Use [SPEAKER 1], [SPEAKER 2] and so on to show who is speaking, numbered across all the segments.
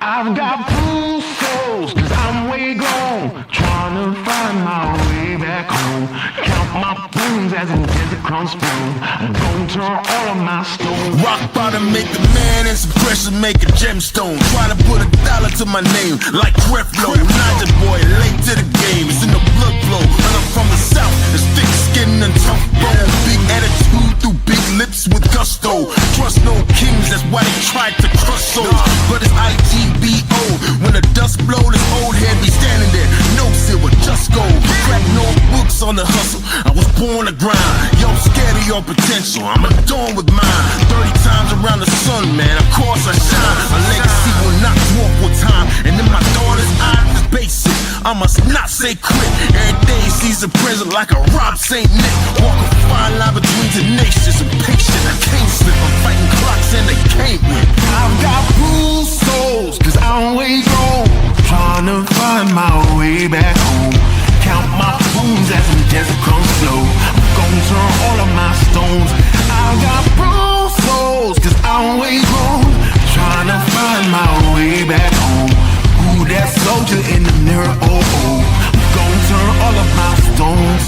[SPEAKER 1] I've got blue souls, cause I'm way gone, trying to find my way back home. Count my bones as in desert crumbs spoon. I'm gonna turn all of my stones.
[SPEAKER 2] Rock bottom make a man and some pressure make a gemstone. Try to put $1 to my name like Creflo. Ninja boy, late to the game, it's in the blood flow. And I'm from the south, it's thick skin and tough bone. Big attitude through big lips with gusto. Trust no kings, that's why they tried to crush souls. But it's IGBO, when the dust blow, this old head be standing there. No silver, just gold. Crack no books on the hustle, I was born to grind. Yo, scared of your potential, I'm adorned with mine. 30 times around the sun, man, of course I shine. A legacy will not dwarf with time. And in my daughter's eyes, it's basic, I must not say quit. Every day sees a present like a Rob St. Nick. Walk a fine line between tenacious and patient. I can't slip, I'm fighting clocks and they can't win.
[SPEAKER 1] I've got blue souls, cause I'm way gone, trying to find my way back home. Count my bones as in desert crumbs slow. I'm gonna turn all of my stones. I've got blue souls, cause I'm way gone, trying to find my way back home. Ooh, that soldier in the mirror, oh oh. I'm gonna turn all of my stones.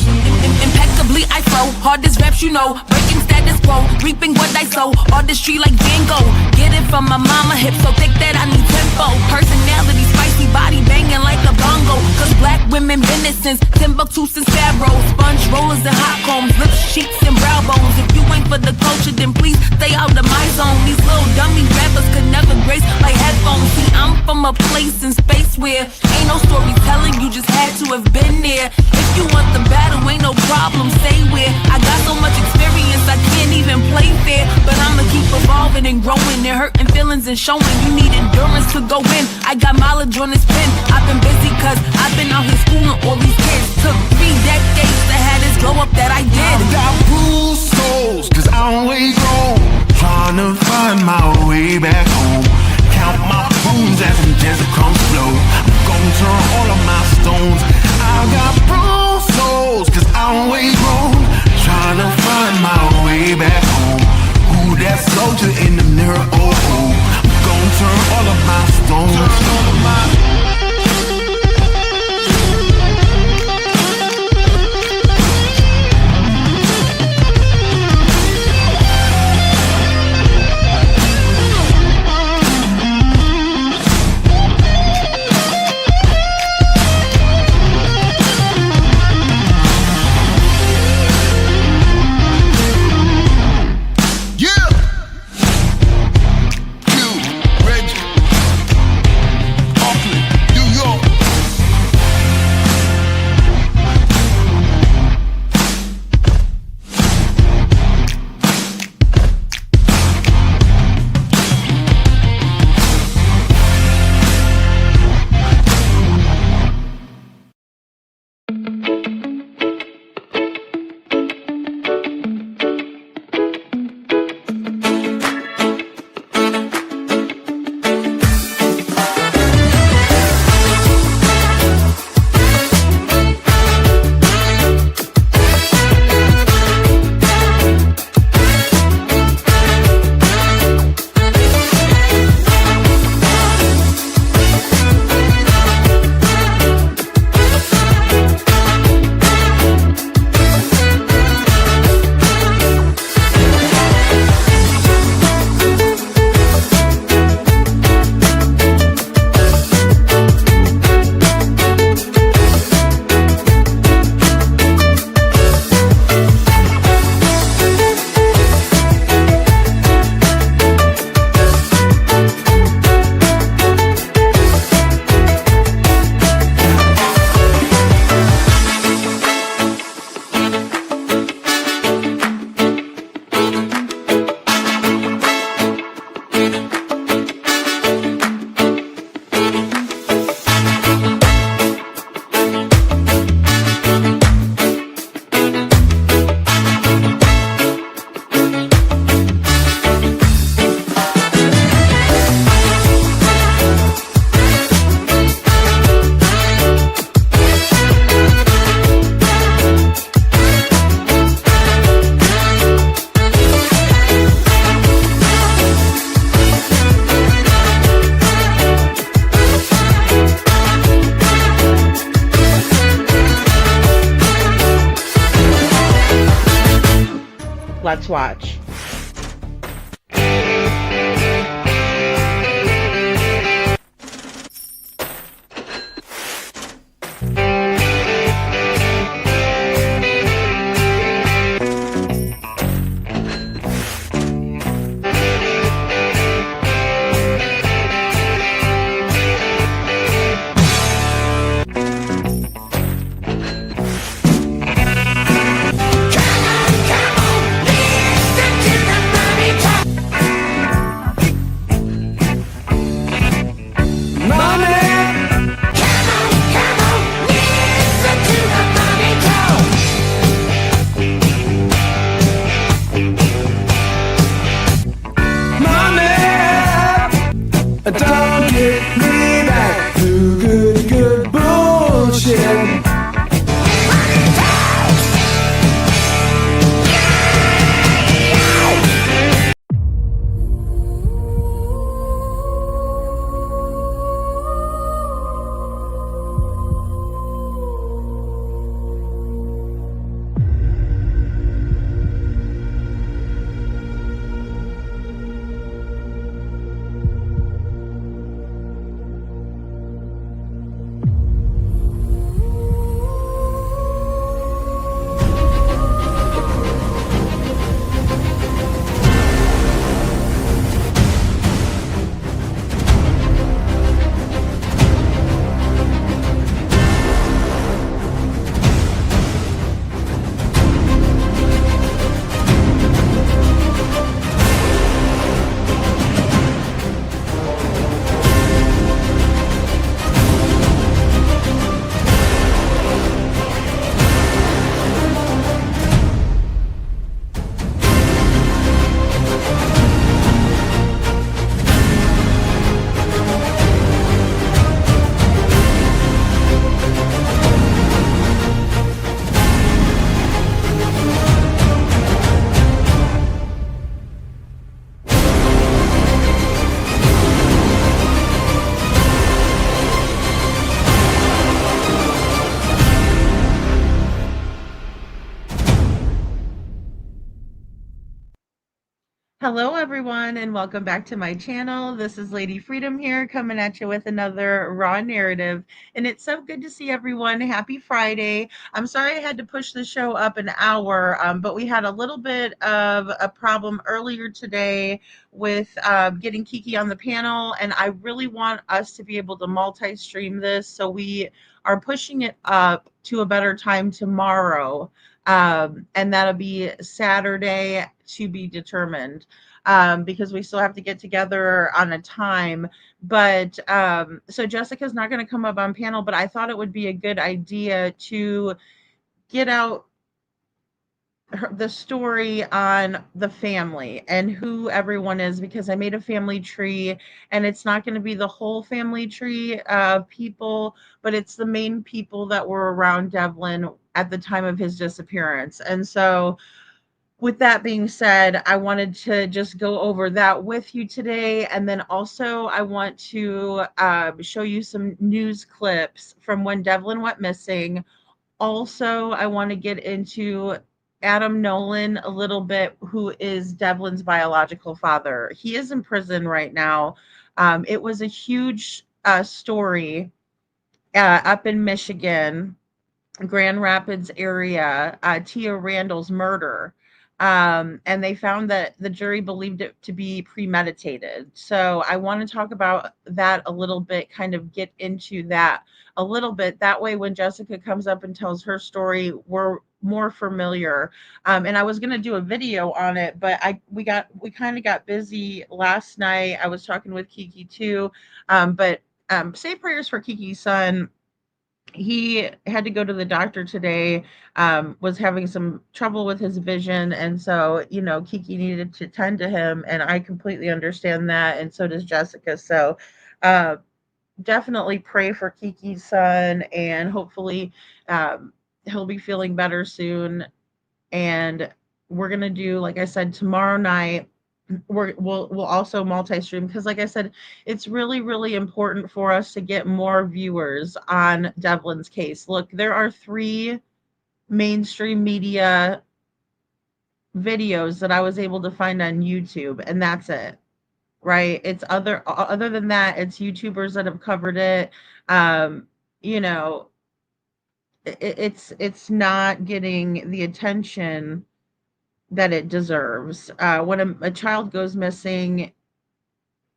[SPEAKER 3] Impeccably I flow, hardest raps you know, breaking status quo, reaping what I sow, artistry like Van Gogh. Get it from my mama, hip so thick that I need tempo. Personality, spicy body banging like a bongo. Cause black women been it since Timbuktu since Pharaoh. Sponge rollers and hot combs, lips, cheeks and brow bones. If you ain't for the culture, then please stay out of my zone. These little dummy rappers could never grace my headphones. See, I'm from a place in space where ain't no storytelling, you just had to have been there. If you want the battle, ain't no problem, say where. I got so much experience, I can't even play fair. But I'ma keep evolving and growing and hurting feelings and showing. You need endurance to go in. I got mileage on this pen. I've been busy cause I've been out here schooling all these kids. Took 3 decades to have this glow up that I did.
[SPEAKER 1] I've got blue souls, cause I'm way gone, trying to find my way back home. Count my bones as in desert crumbs flow. I'm gonna turn all of my stones. I've got blue souls, cause I'm way gone, trying to find my way back home. Ooh, that soldier in the mirror, oh oh. I'm gonna turn all of my stones. Turn all of my
[SPEAKER 4] Let's watch.
[SPEAKER 1] Don't get me back to good bullshit.
[SPEAKER 4] Hello, everyone, and welcome back to my channel. This is Lady Freedom here, coming at you with another raw narrative. And it's so good to see everyone. Happy Friday. I'm sorry I had to push the show up an hour, but we had a little bit of a problem earlier today with getting Kiki on the panel, and I really want us to be able to multi-stream this, so we are pushing it up to a better time tomorrow. And that'll be Saturday to be determined, because we still have to get together on a time. But so Jessica's not going to come up on panel, but I thought it would be a good idea to get out the story on the family and who everyone is, because I made a family tree, and it's not going to be the whole family tree of people, but it's the main people that were around Devlin at the time of his disappearance. And so with that being said, I wanted to just go over that with you today. And then also I want to show you some news clips from when Devlin went missing. Also, I want to get into Adam Nolan a little bit, who is Devlin's biological father. He is in prison right now. It was a huge story up in Michigan, Grand Rapids area, Tia Randall's murder. And they found that the jury believed it to be premeditated. So I want to talk about that a little bit, kind of get into that a little bit. That way, when Jessica comes up and tells her story, we're more familiar. And I was going to do a video on it, but we kind of got busy last night. I was talking with Kiki too. But say prayers for Kiki's son. He had to go to the doctor today, was having some trouble with his vision. And so, Kiki needed to tend to him. And I completely understand that. And so does Jessica. So definitely pray for Kiki's son. And hopefully he'll be feeling better soon. And we're going to do, like I said, tomorrow night, we'll also multi-stream, because like I said, it's really, really important for us to get more viewers on Devlin's case. Look, there are 3 mainstream media videos that I was able to find on YouTube, and that's it, right? It's other than that, it's YouTubers that have covered it. Um, you know, it's not getting the attention that it deserves. When a child goes missing,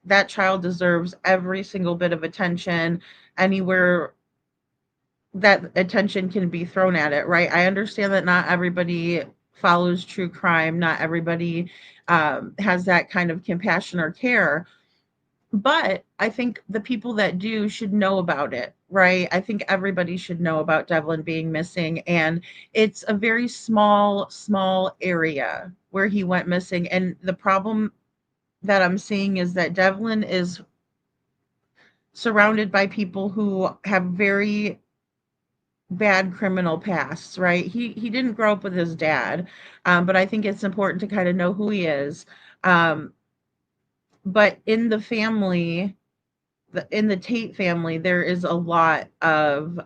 [SPEAKER 4] that child deserves every single bit of attention anywhere that attention can be thrown at it, right? I understand that not everybody follows true crime, not everybody has that kind of compassion or care, but I think the people that do should know about it, right? I think everybody should know about Devlin being missing. And it's a very small area where he went missing. And the problem that I'm seeing is that Devlin is surrounded by people who have very bad criminal pasts, right? He didn't grow up with his dad, but I think it's important to kind of know who he is. Um, but in the family, in the Tait family, there is a lot of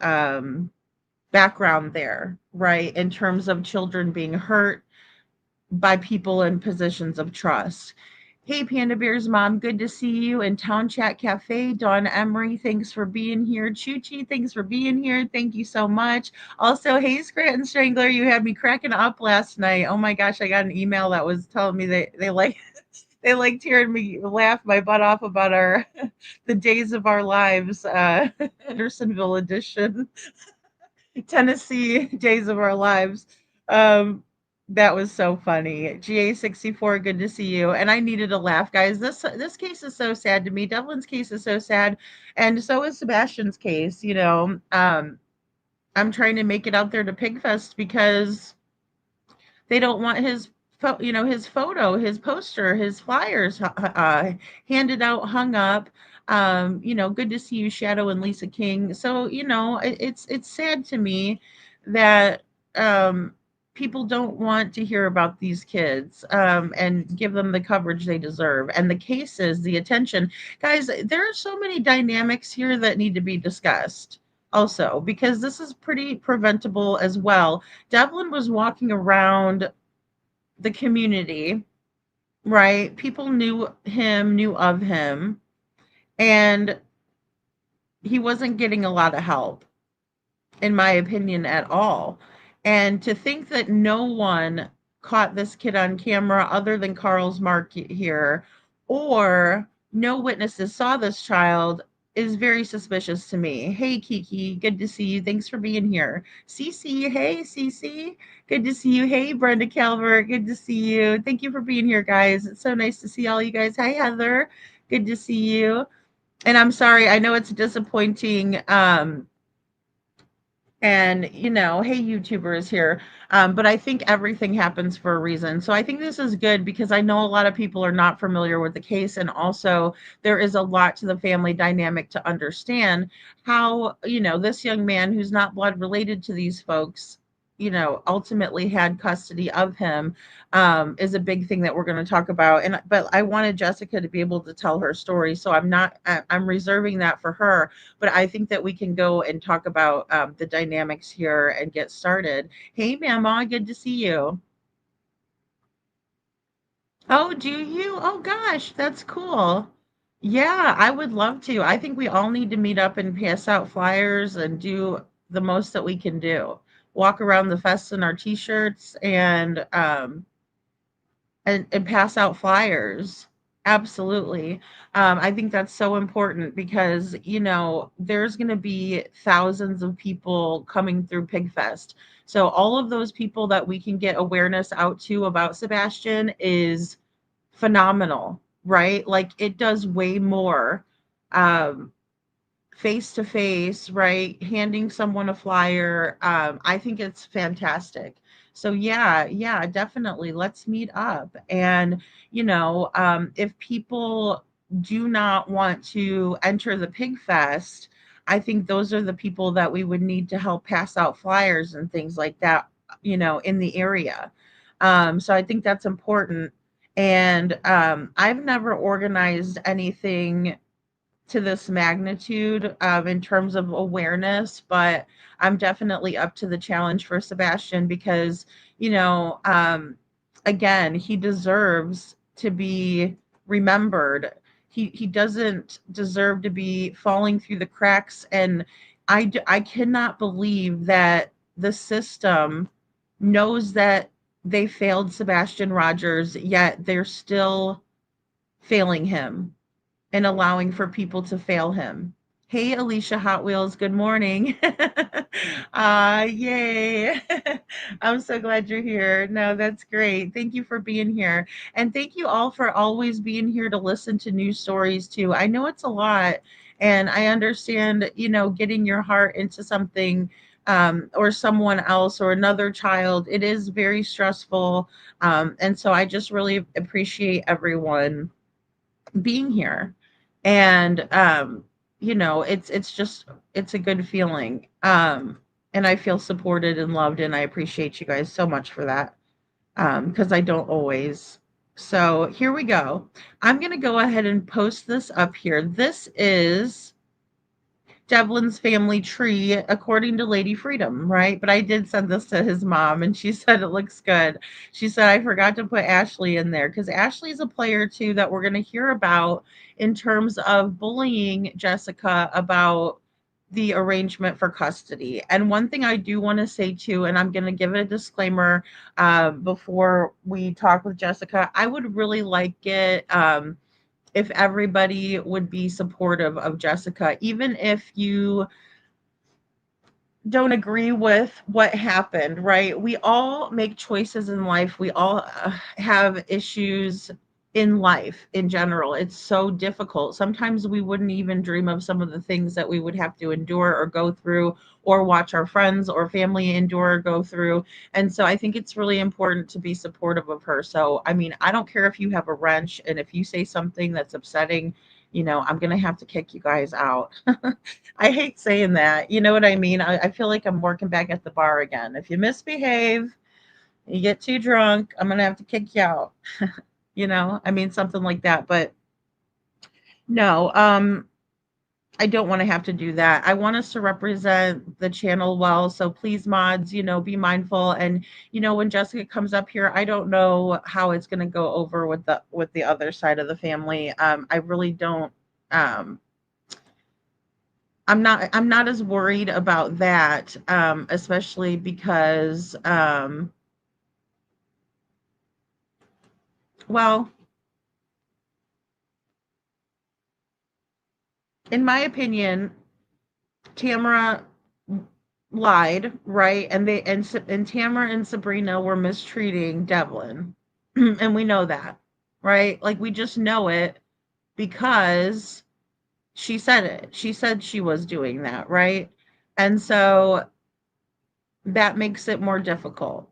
[SPEAKER 4] background there, right? In terms of children being hurt by people in positions of trust. Hey, Panda Bear's mom, good to see you in Town Chat Cafe. Dawn Emery, thanks for being here. Chuchi, thanks for being here. Thank you so much. Also, hey, Scranton Strangler, you had me cracking up last night. Oh my gosh, I got an email that was telling me they like they liked hearing me laugh my butt off about our the days of our lives, Hendersonville edition. Tennessee Days of Our Lives. Um, that was so funny. GA64, good to see you. And I needed a laugh, guys. This case is so sad to me. Devlin's case is so sad, and so is Sebastian's case. I'm trying to make it out there to Pigfest because they don't want his photo, his poster, his flyers handed out, hung up. Good to see you, Shadow and Lisa King. So, it's sad to me that people don't want to hear about these kids and give them the coverage they deserve. And the cases, the attention. Guys, there are so many dynamics here that need to be discussed also, because this is pretty preventable as well. Devlin was walking around the community, right? People knew of him, and he wasn't getting a lot of help, in my opinion, at all. And to think that no one caught this kid on camera other than Carl's Mark here, or no witnesses saw this child, is very suspicious to me. Hey, Kiki, good to see you. Thanks for being here. Cece, hey, Cece, good to see you. Hey, Brenda Calvert, good to see you. Thank you for being here, guys. It's so nice to see all you guys. Hi, Heather, good to see you. And I'm sorry, I know it's disappointing. And hey, YouTubers here, but I think everything happens for a reason. So I think this is good because I know a lot of people are not familiar with the case, and also there is a lot to the family dynamic to understand how this young man who's not blood related to these folks ultimately had custody of him, is a big thing that we're going to talk about. But I wanted Jessica to be able to tell her story, so I'm reserving that for her. But I think that we can go and talk about the dynamics here and get started. Hey, Mama, good to see you. Oh, do you? Oh, gosh, that's cool. Yeah, I would love to. I think we all need to meet up and pass out flyers and do the most that we can do. Walk around the fest in our t-shirts and pass out flyers. Absolutely. I think that's so important because, there's going to be thousands of people coming through Pigfest. So all of those people that we can get awareness out to about Sebastian is phenomenal, right? Like it does way more. Um, Face to face, right? Handing someone a flyer. I think it's fantastic. So yeah, definitely. Let's meet up. And if people do not want to enter the Pig Fest, I think those are the people that we would need to help pass out flyers and things like that, in the area. So I think that's important. And I've never organized anything to this magnitude in terms of awareness, but I'm definitely up to the challenge for Sebastian because, you know, um, again, he deserves to be remembered. He doesn't deserve to be falling through the cracks. And I cannot believe that the system knows that they failed Sebastian Rogers, yet they're still failing him and allowing for people to fail him. Hey, Alicia Hot Wheels, good morning. Yay. I'm so glad you're here. No, that's great. Thank you for being here. And thank you all for always being here to listen to news stories too. I know it's a lot, and I understand, getting your heart into something, or someone else or another child. It is very stressful. And so I just really appreciate everyone being here. And it's just, it's a good feeling. And I feel supported and loved, and I appreciate you guys so much for that. Because I don't always. So here we go. I'm going to go ahead and post this up here. This is Devlin's family tree, according to Lady Freedom, right? But I did send this to his mom, and she said it looks good. She said, I forgot to put Ashley in there because Ashley's a player too that we're going to hear about in terms of bullying Jessica about the arrangement for custody. And one thing I do want to say too, and I'm going to give it a disclaimer before we talk with Jessica, I would really like it. If everybody would be supportive of Jessica, even if you don't agree with what happened, right? We all make choices in life. We all have issues in life in general. It's so difficult. Sometimes we wouldn't even dream of some of the things that we would have to endure or go through, or watch our friends or family endure or go through. And so I think it's really important to be supportive of her. So, I mean, I don't care if you have a wrench, and if you say something that's upsetting, I'm going to have to kick you guys out. I hate saying that. You know what I mean? I feel like I'm working back at the bar again. If you misbehave, you get too drunk, I'm going to have to kick you out. I mean, something like that. But no, I don't want to have to do that. I want us to represent the channel well. So please, mods, be mindful. And when Jessica comes up here, I don't know how it's going to go over with the other side of the family. I really don't. I'm not as worried about that, especially because, well, in my opinion, Tamara lied, right? And Tamara and Sabrina were mistreating Devlin, and we know that, right? Like, we just know it because she said it. She said she was doing that, right? And so that makes it more difficult,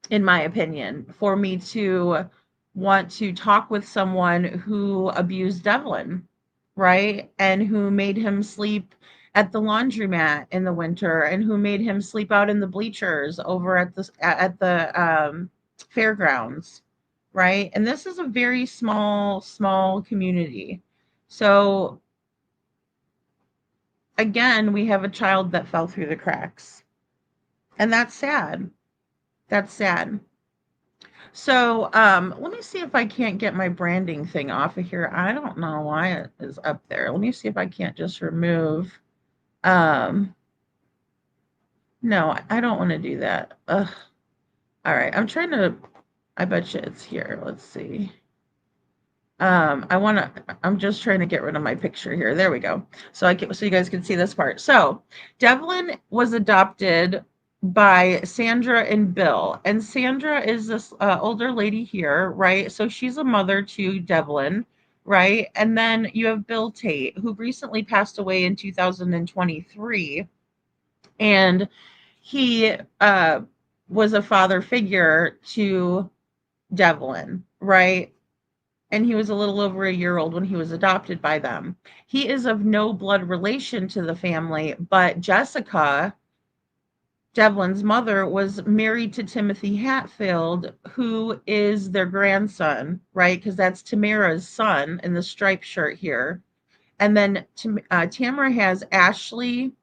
[SPEAKER 4] in my opinion, for me to want to talk with someone who abused Devlin, right? And who made him sleep at the laundromat in the winter, and who made him sleep out in the bleachers over at the fairgrounds, right? And this is a very small community. So again, we have a child that fell through the cracks. And that's sad. That's sad. So, let me see if I can't get my branding thing off of here. I don't know why it is up there. Let me see if I can't just remove. Um, no, I don't want to do that. Ugh. All right, I'm trying to. I bet you it's here. Let's see. I'm just trying to get rid of my picture here. There we go. So you guys can see this part. So Devlin was adopted by Sandra and Bill. And Sandra is this older lady here, right? So she's a mother to Devlin, right? And then you have Bill Tait, who recently passed away in 2023. And he was a father figure to Devlin, right? And he was a little over a year old when he was adopted by them. He is of no blood relation to the family, but Jessica, Devlin's mother, was married to Timothy Hatfield, who is their grandson, right? Because that's Tamara's son in the striped shirt here. And then Tamara has Ashley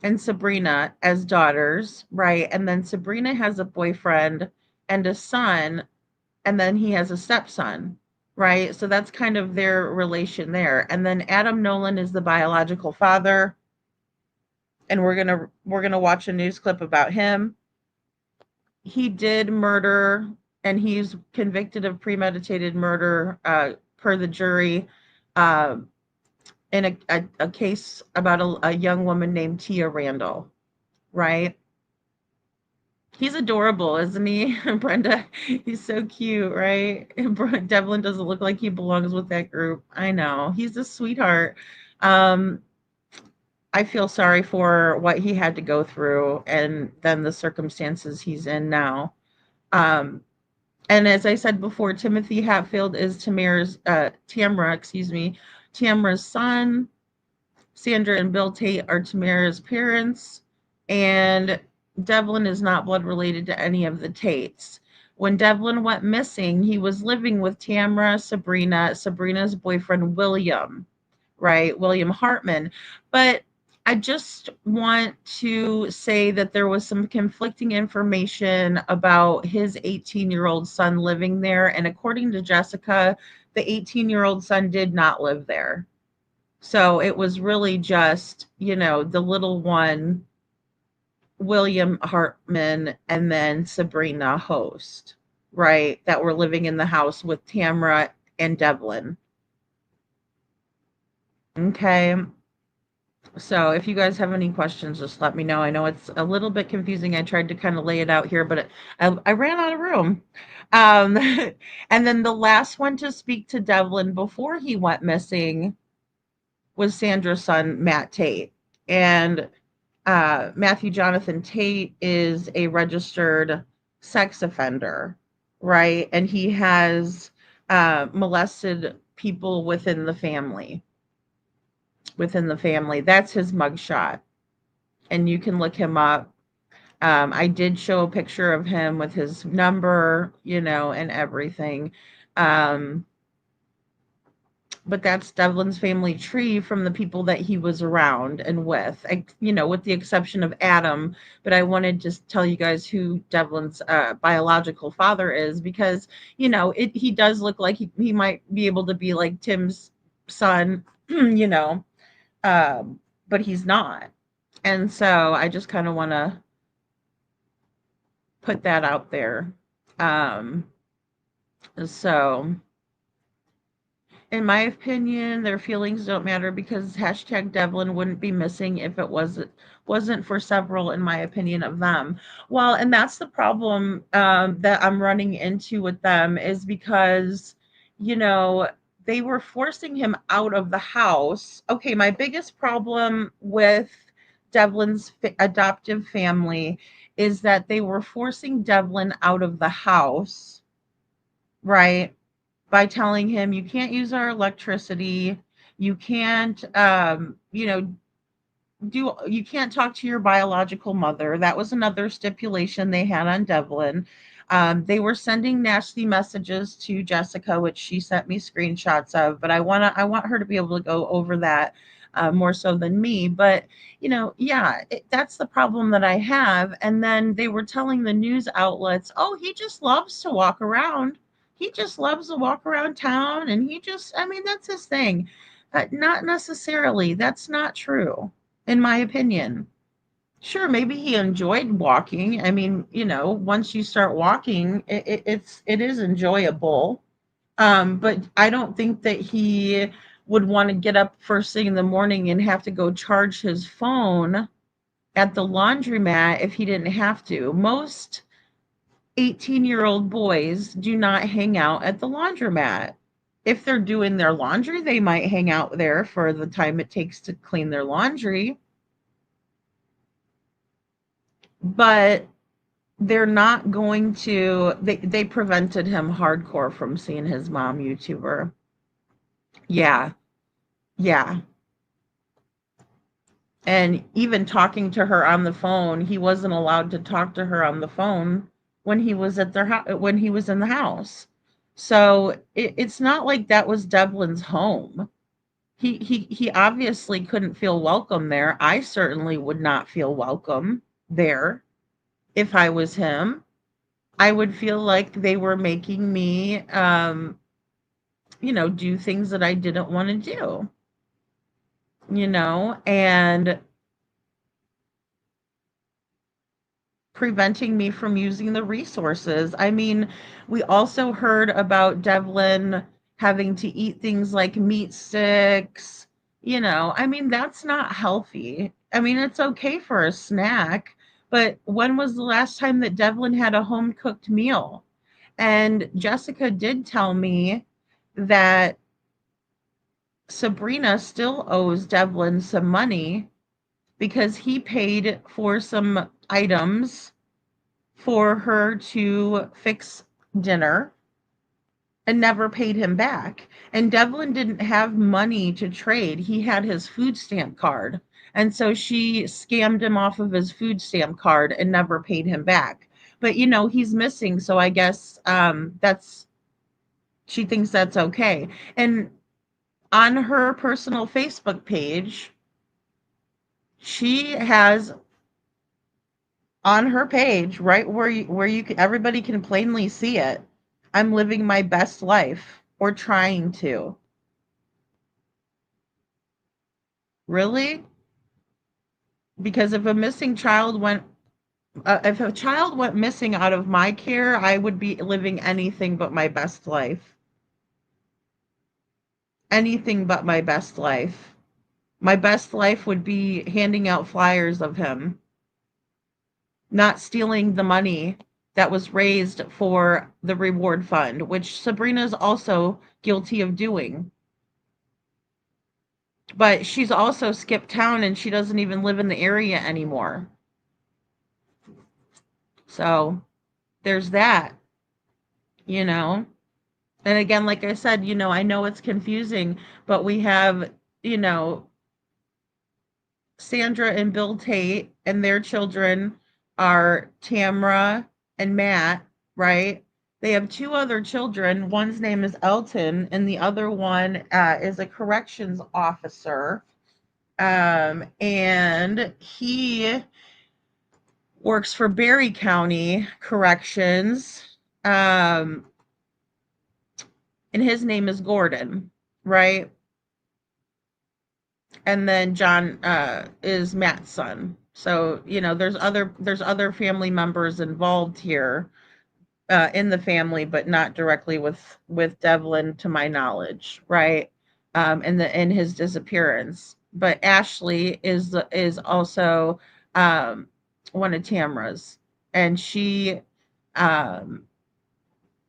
[SPEAKER 4] and Sabrina as daughters, right? And then Sabrina has a boyfriend, and a son, and then he has a stepson, right? So that's kind of their relation there. And then Adam Nolan is the biological father, and we're gonna watch a news clip about him. He did murder, and he's convicted of premeditated murder, per the jury, uh, in a case about a young woman named Tia Randall, right? He's adorable, isn't he, Brenda? He's so cute, right? Devlin doesn't look like he belongs with that group. I know. He's a sweetheart. Um, I feel sorry for what he had to go through and then the circumstances he's in now. Um, and as I said before, Timothy Hatfield is Tamara's son. Sandra and Bill Tait are Tamara's parents, and Devlin is not blood related to any of the Taits. When Devlin went missing, he was living with Tamara, Sabrina's boyfriend, William, right? William Hartman. But I just want to say that there was some conflicting information about his 18-year-old son living there. And according to Jessica, the 18-year-old son did not live there. So it was really just, the little one, William Hartman, and then Sabrina Host, right? That were living in the house with Tamara and Devlin. Okay. So if you guys have any questions, just let me know. I know it's a little bit confusing. I tried to kind of lay it out here, but I ran out of room. Um, and then the last one to speak to Devlin before he went missing was Sandra's son, Matt Tait. And Matthew Jonathan Tait is a registered sex offender, right? And he has molested people within the family. That's his mugshot. And you can look him up. I did show a picture of him with his number, and everything. But that's Devlin's family tree from the people that he was around and with, with the exception of Adam. But I wanted to tell you guys who Devlin's biological father is, because, he does look like he might be able to be like Tim's son, but he's not. And so I just kind of want to put that out there. So in my opinion, their feelings don't matter, because hashtag Devlin wouldn't be missing if it wasn't for several, in my opinion, of them. Well, and that's the problem that I'm running into with them, is because, they were forcing him out of the house. Okay, my biggest problem with Devlin's adoptive family is that they were forcing Devlin out of the house, right? By telling him, you can't use our electricity, you can't you can't talk to your biological mother. That was another stipulation they had on Devlin. They were sending nasty messages to Jessica, which she sent me screenshots of, but I want her to be able to go over that more so than me. But that's the problem that I have. And then they were telling the news outlets, oh, he just loves to walk around. He just loves to walk around town, and that's his thing. Not necessarily. That's not true, in my opinion. Sure, maybe he enjoyed walking. Once you start walking, it is enjoyable. But I don't think that he would want to get up first thing in the morning and have to go charge his phone at the laundromat if he didn't have to. Most 18-year-old boys do not hang out at the laundromat. If they're doing their laundry, they might hang out there for the time it takes to clean their laundry. But they're not going to, they prevented him hardcore from seeing his mom YouTuber. Yeah. Yeah. And even talking to her on the phone, he wasn't allowed to talk to her on the phone when he was at when he was in the house. So it's not like that was Devlin's home. He obviously couldn't feel welcome there. I certainly would not feel welcome there if I was him. I would feel like they were making me, do things that I didn't want to do, and preventing me from using the resources. I mean, we also heard about Devlin having to eat things like meat sticks. I mean, that's not healthy. I mean, it's okay for a snack, but when was the last time that Devlin had a home cooked meal? And Jessica did tell me that Sabrina still owes Devlin some money because he paid for some items for her to fix dinner and never paid him back. And Devlin didn't have money to trade. He had his food stamp card. And so she scammed him off of his food stamp card and never paid him back. But he's missing, so I guess that's she thinks that's okay. And on her personal Facebook page, she has on her page, right everybody can plainly see it. I'm living my best life or trying to. Really? Because if a child went missing out of my care, I would be living anything but my best life. Anything but my best life. My best life would be handing out flyers of him, not stealing the money that was raised for the reward fund, which Sabrina's also guilty of doing. But she's also skipped town and she doesn't even live in the area anymore. So there's that, you know. And again, like I said, I know it's confusing, but we have, you know, Sandra and Bill Tait and their children are Tamra and Matt, right? They have two other children. One's name is Elton, and the other one is a corrections officer. And he works for Berry County Corrections. And his name is Gordon, right? And then John is Matt's son. So there's other family members involved here in the family, but not directly with Devlin, to my knowledge, right? In his disappearance. But Ashley is also one of Tamra's, and she um,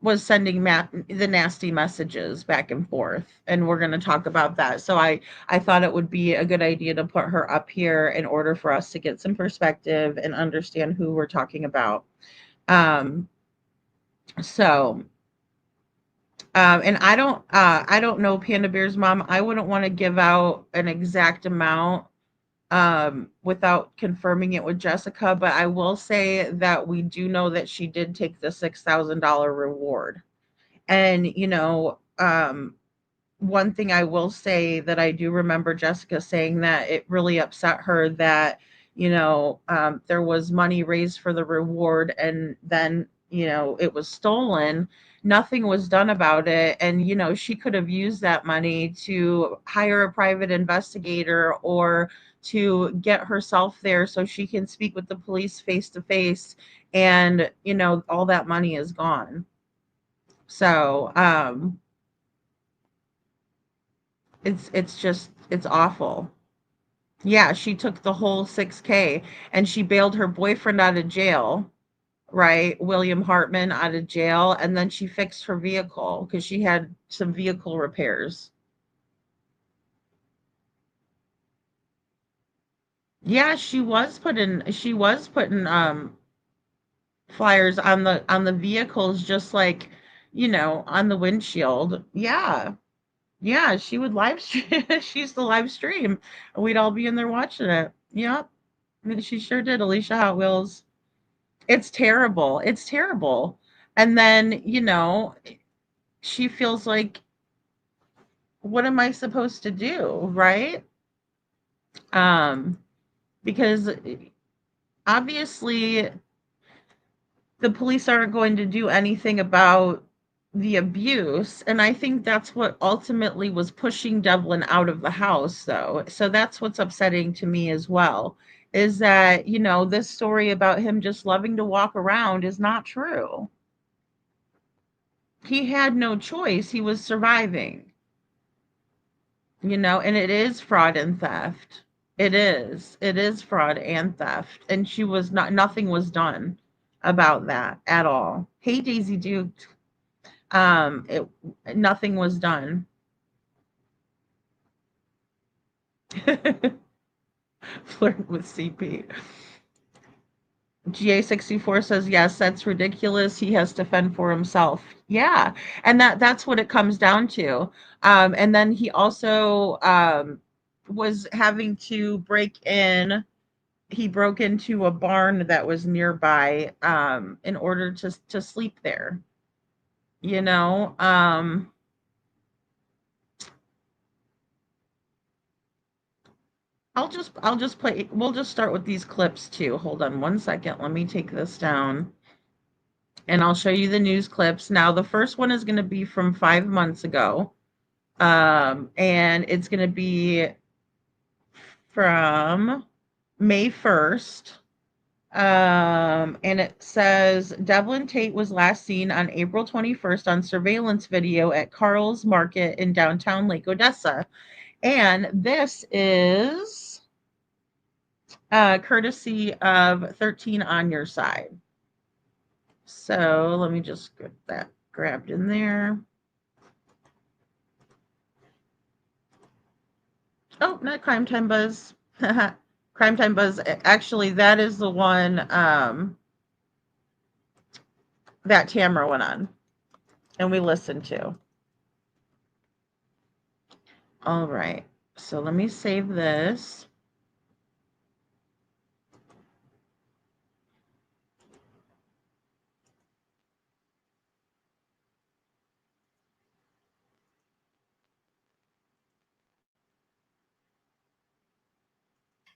[SPEAKER 4] was sending Matt the nasty messages back and forth, and we're going to talk about that. So I thought it would be a good idea to put her up here in order for us to get some perspective and understand who we're talking about. Um, so and I don't know Panda Bear's mom. I wouldn't want to give out an exact amount without confirming it with Jessica, but I will say that we do know that she did take the $6,000 reward. And one thing I will say that I do remember Jessica saying that it really upset her that there was money raised for the reward, and then it was stolen. Nothing was done about it, and she could have used that money to hire a private investigator or to get herself there so she can speak with the police face to face, and all that money is gone. So it's awful. Yeah, she took the whole 6K and she bailed her boyfriend out of jail, right? William Hartman out of jail, and then she fixed her vehicle because she had some vehicle repairs. Yeah, she was putting flyers on the vehicles, just like on the windshield. Yeah. Yeah, she would live stream. She used to live stream. We'd all be in there watching it. Yep. I mean, she sure did. Alicia Hot Wheels. It's terrible. It's terrible. And then, she feels like, what am I supposed to do? Right? Um, because obviously the police aren't going to do anything about the abuse. And I think that's what ultimately was pushing Devlin out of the house, though. So that's what's upsetting to me as well, is that, this story about him just loving to walk around is not true. He had no choice. He was surviving, and it is fraud and theft. It is. It is fraud and theft. And nothing was done about that at all. Hey, Daisy Duke. It Nothing was done. Flirt with CP. GA64 says, yes, that's ridiculous. He has to fend for himself. Yeah. And that's what it comes down to. And then he also was having to break in. He broke into a barn that was nearby in order to sleep there. I'll just play. We'll just start with these clips too. Hold on one second. Let me take this down. And I'll show you the news clips. Now, the first one is going to be from 5 months ago. And it's going to be from May 1st. And it says Devlin Tait was last seen on April 21st on surveillance video at Carl's Market in downtown Lake Odessa. And this is courtesy of 13 on your side. So let me just get that grabbed in there. Oh, not Crime Time Buzz. Crime Time Buzz. Actually, that is the one that Tamara went on and we listened to. All right. So let me save this.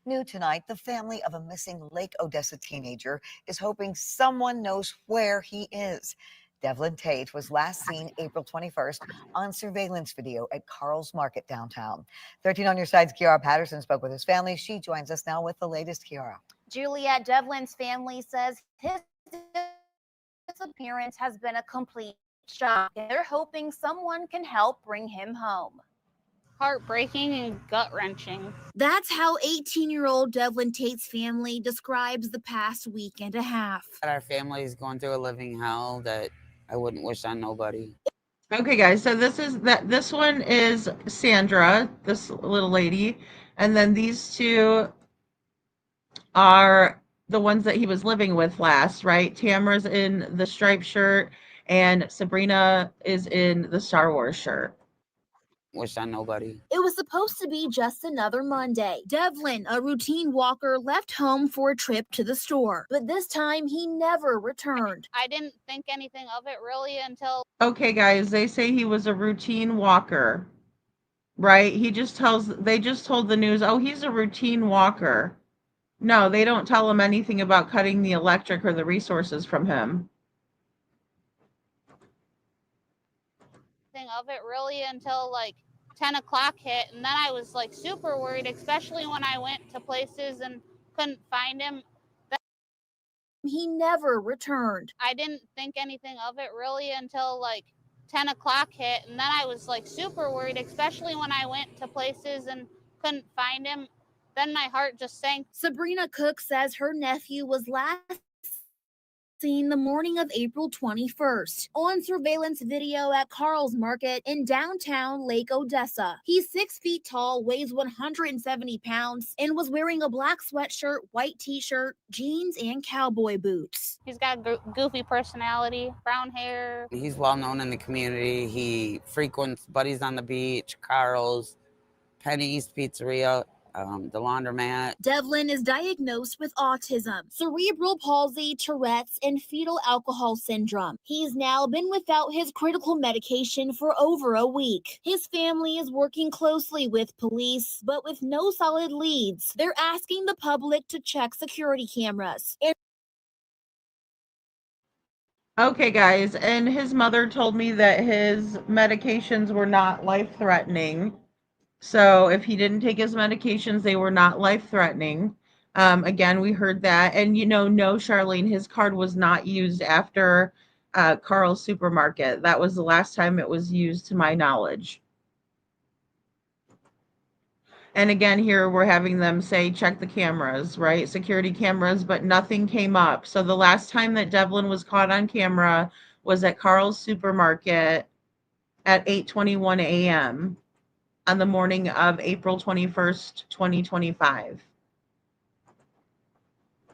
[SPEAKER 5] New tonight, the family of a missing Lake Odessa teenager is hoping someone knows where he is. Devlin Tait was last seen April 21st on surveillance video at Carl's Market downtown. 13 on your side's Kiara Patterson spoke with his family. She joins us now with the latest, Kiara.
[SPEAKER 6] Juliet, Devlin's family says his disappearance has been a complete shock, and they're hoping someone can help bring him home.
[SPEAKER 7] Heartbreaking and gut-wrenching.
[SPEAKER 8] That's how 18-year-old Devlin Tait's family describes the past week and a half.
[SPEAKER 9] Our family is going through a living hell that I wouldn't wish on nobody.
[SPEAKER 4] Okay, guys, so this one is Sandra, this little lady, and then these two are the ones that he was living with last, right? Tamara's in the striped shirt and Sabrina is in the Star Wars shirt.
[SPEAKER 9] Wish on nobody.
[SPEAKER 8] It was supposed to be just another Monday. Devlin, a routine walker, left home for a trip to the store, but this time he never returned.
[SPEAKER 7] I didn't think anything of it really until...
[SPEAKER 4] Okay, guys, they say he was a routine walker, right? They just told the news, oh, he's a routine walker. No, they don't tell him anything about cutting the electric or the resources from him.
[SPEAKER 7] Of it really until like 10 o'clock hit, and then I was like super worried, especially when I went to places and couldn't find him.
[SPEAKER 8] He never returned.
[SPEAKER 7] I didn't think anything of it really until like 10 o'clock hit, and then I was like super worried, especially when I went to places and couldn't find him. Then my heart just sank.
[SPEAKER 8] Sabrina Cook says her nephew was last seen the morning of April 21st on surveillance video at Carl's Market in downtown Lake Odessa. He's 6 feet tall, weighs 170 pounds, and was wearing a black sweatshirt, white t-shirt, jeans, and cowboy boots.
[SPEAKER 7] He's got a goofy personality, brown hair.
[SPEAKER 9] He's well known in the community. He frequents Buddies on the Beach, Carl's, Penny East Pizzeria, the laundromat.
[SPEAKER 8] Devlin is diagnosed with autism, cerebral palsy, Tourette's, and fetal alcohol syndrome. He's now been without his critical medication for over a week. His family is working closely with police, but with no solid leads. They're asking the public to check security cameras.
[SPEAKER 4] Okay, guys, and his mother told me that his medications were not life-threatening. So if he didn't take his medications, they were not life-threatening. Again, we heard that. And, no, Charlene, his card was not used after Carl's Supermarket. That was the last time it was used, to my knowledge. And again, here we're having them say, check the cameras, right? Security cameras, but nothing came up. So the last time that Devlin was caught on camera was at Carl's Supermarket at 8:21 a.m. on the morning of April 21st, 2025.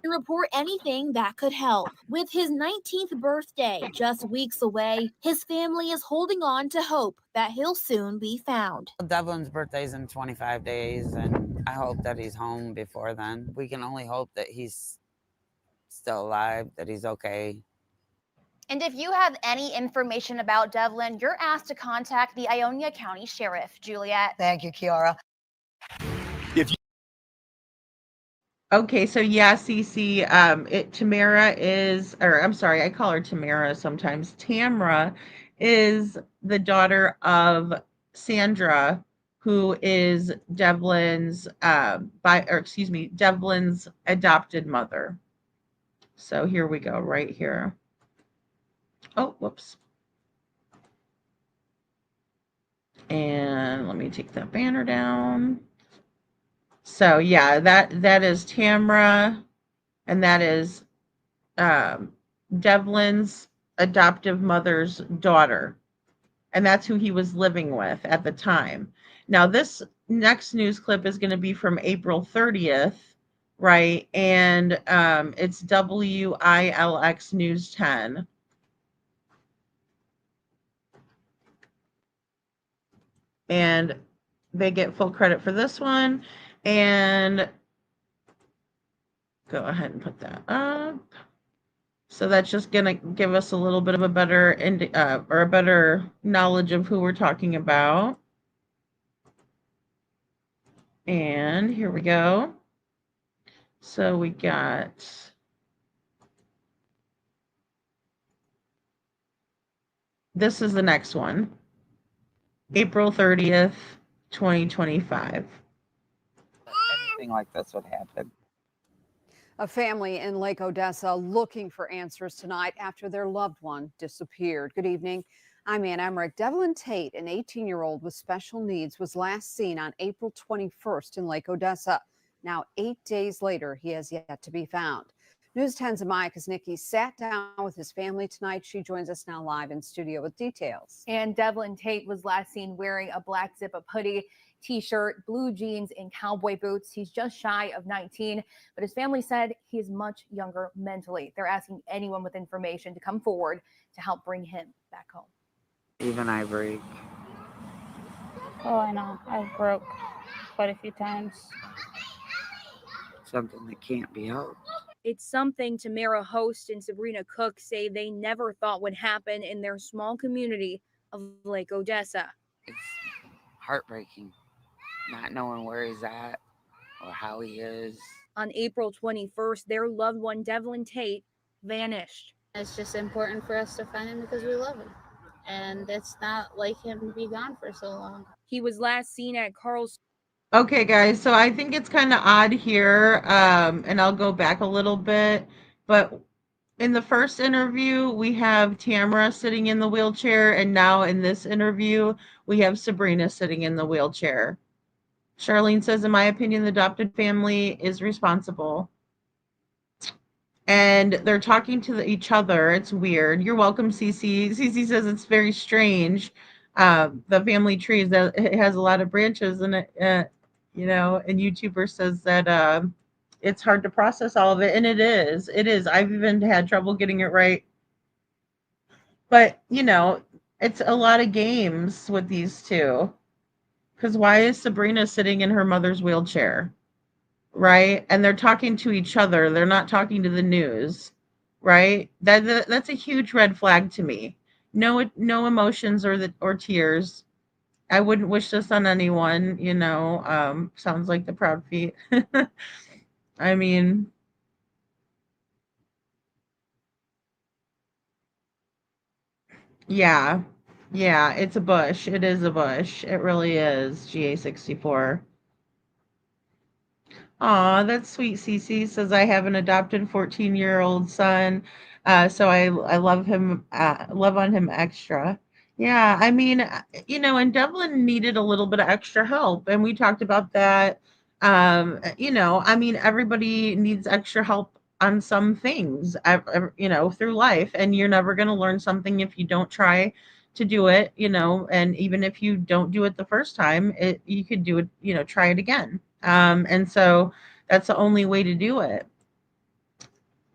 [SPEAKER 8] Report anything that could help. With his 19th birthday just weeks away, his family is holding on to hope that he'll soon be found.
[SPEAKER 9] Devlin's birthday's in 25 days, and I hope that he's home before then. We can only hope that he's still alive, that he's okay.
[SPEAKER 6] And if you have any information about Devlin, you're asked to contact the Ionia County Sheriff. Juliet.
[SPEAKER 5] Thank you, Kiara.
[SPEAKER 4] Okay, so yeah, Cece, Tamara is, or I'm sorry, I call her Tamara sometimes. Tamra is the daughter of Sandra, who is Devlin's, Devlin's adopted mother. So here we go, right here. Oh, whoops. And let me take that banner down. So yeah, that is Tamra, and that is Devlin's adoptive mother's daughter, and that's who he was living with at the time. Now, this next news clip is going to be from April 30th, right? And it's WILX News 10. And they get full credit for this one. And go ahead and put that up. So that's just going to give us a little bit of a better or a better knowledge of who we're talking about. And here we go. So we got this is the next one. April 30th, 2025.
[SPEAKER 9] Anything like this would happen.
[SPEAKER 10] A family in Lake Odessa looking for answers tonight after their loved one disappeared. Good evening. I'm Ann Emmerich. Devlin Tait, an 18-year-old with special needs, was last seen on April 21st in Lake Odessa. Now, 8 days later, he has yet to be found. News 10's Amaya Kaznicki sat down with his family tonight. She joins us now live in studio with details.
[SPEAKER 11] And Devlin Tait was last seen wearing a black zip-up hoodie, t-shirt, blue jeans, and cowboy boots. He's just shy of 19, but his family said he is much younger mentally. They're asking anyone with information to come forward to help bring him back home.
[SPEAKER 9] Even I break.
[SPEAKER 7] Oh, I know. I've broke quite a few times.
[SPEAKER 9] Something that can't be helped.
[SPEAKER 11] It's something Tamara Host and Sabrina Cook say they never thought would happen in their small community of Lake Odessa.
[SPEAKER 9] It's heartbreaking, not knowing where he's at or how he is.
[SPEAKER 11] On April 21st, their loved one, Devlin Tait, vanished.
[SPEAKER 7] It's just important for us to find him because we love him. And it's not like him to be gone for so long.
[SPEAKER 11] He was last seen at Carl's.
[SPEAKER 4] Okay, guys, so I think it's kind of odd here, and I'll go back a little bit, but in the first interview, we have Tamara sitting in the wheelchair, and now in this interview, we have Sabrina sitting in the wheelchair. Charlene says, in my opinion, the adopted family is responsible. And they're talking to each other. It's weird. You're welcome, Cece. Cece says it's very strange. The family tree it has a lot of branches, and it, and YouTuber says that it's hard to process all of it, and it is. It is. I've even had trouble getting it right. But, it's a lot of games with these two. Because why is Sabrina sitting in her mother's wheelchair? Right? And they're talking to each other. They're not talking to the news. Right? That's a huge red flag to me. No emotions or tears. I wouldn't wish this on anyone, sounds like the Proud Feet. I mean, Yeah. Yeah, it's a bush. It is a bush. It really is. GA64. Aw, that's sweet. Cece says I have an adopted 14-year-old son, so I love him, love on him extra. Yeah, I mean, and Devlin needed a little bit of extra help, and we talked about that. I mean, everybody needs extra help on some things, through life, and you're never going to learn something if you don't try to do it, and even if you don't do it the first time, you could do it, try it again. And so that's the only way to do it.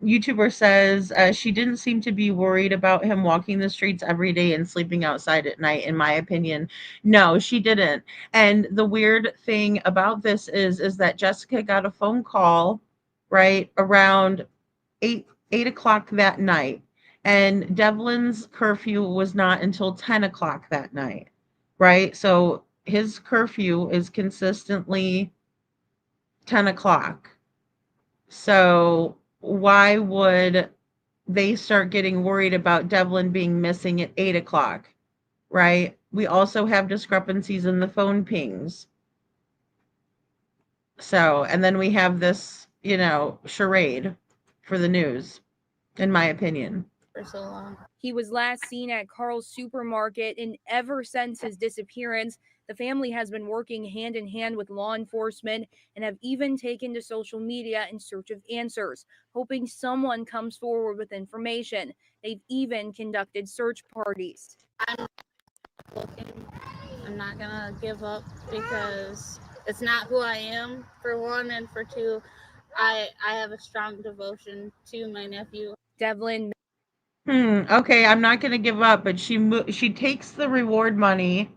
[SPEAKER 4] YouTuber says she didn't seem to be worried about him walking the streets every day and sleeping outside at night, in my opinion. No, she didn't. And the weird thing about this is that Jessica got a phone call right around 8 o'clock that night. And Devlin's curfew was not until 10 o'clock that night. Right? So his curfew is consistently 10 o'clock. So why would they start getting worried about Devlin being missing at 8 o'clock? Right? We also have discrepancies in the phone pings. So, and then we have this, charade for the news, in my opinion.
[SPEAKER 7] For so long.
[SPEAKER 12] He was last seen at Carl's supermarket, and ever since his disappearance, the family has been working hand in hand with law enforcement and have even taken to social media in search of answers, hoping someone comes forward with information. They've even conducted search parties.
[SPEAKER 7] I'm looking. I'm not gonna give up because it's not who I am, for one, and for two, I have a strong devotion to my nephew.
[SPEAKER 12] Devlin.
[SPEAKER 4] Okay, I'm not going to give up, but she takes the reward money.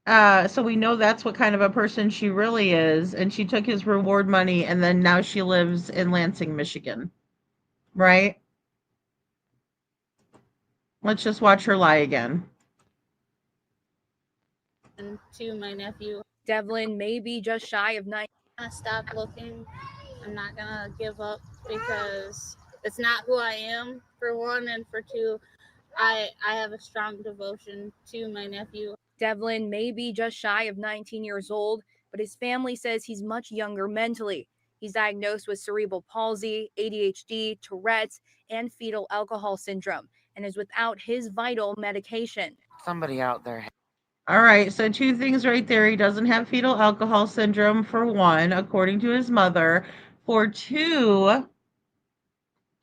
[SPEAKER 4] So we know that's what kind of a person she really is, and she took his reward money, and then now she lives in Lansing, Michigan. Right? Let's just watch her lie again.
[SPEAKER 7] And to my nephew.
[SPEAKER 12] Devlin may be just shy of 9.
[SPEAKER 7] I'm gonna stop looking. I'm not gonna give up because it's not who I am, for one, and for two, I have a strong devotion to my nephew.
[SPEAKER 12] Devlin may be just shy of 19 years old, but his family says he's much younger mentally. He's diagnosed with cerebral palsy, ADHD, Tourette's, and fetal alcohol syndrome, and is without his vital medication.
[SPEAKER 9] Somebody out there.
[SPEAKER 4] All right, so two things right there. He doesn't have fetal alcohol syndrome, for one, according to his mother. For two,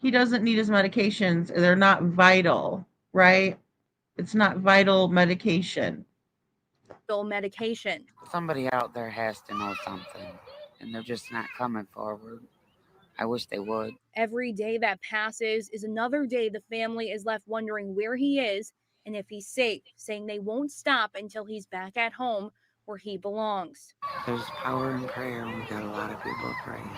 [SPEAKER 4] he doesn't need his medications. They're not vital, right? It's not vital medication.
[SPEAKER 12] Medication.
[SPEAKER 9] Somebody out there has to know something, and they're just not coming forward. I wish they would.
[SPEAKER 12] Every day that passes is another day the family is left wondering where he is and if he's safe, saying they won't stop until he's back at home where he belongs.
[SPEAKER 9] There's power in prayer. We got a lot of people praying.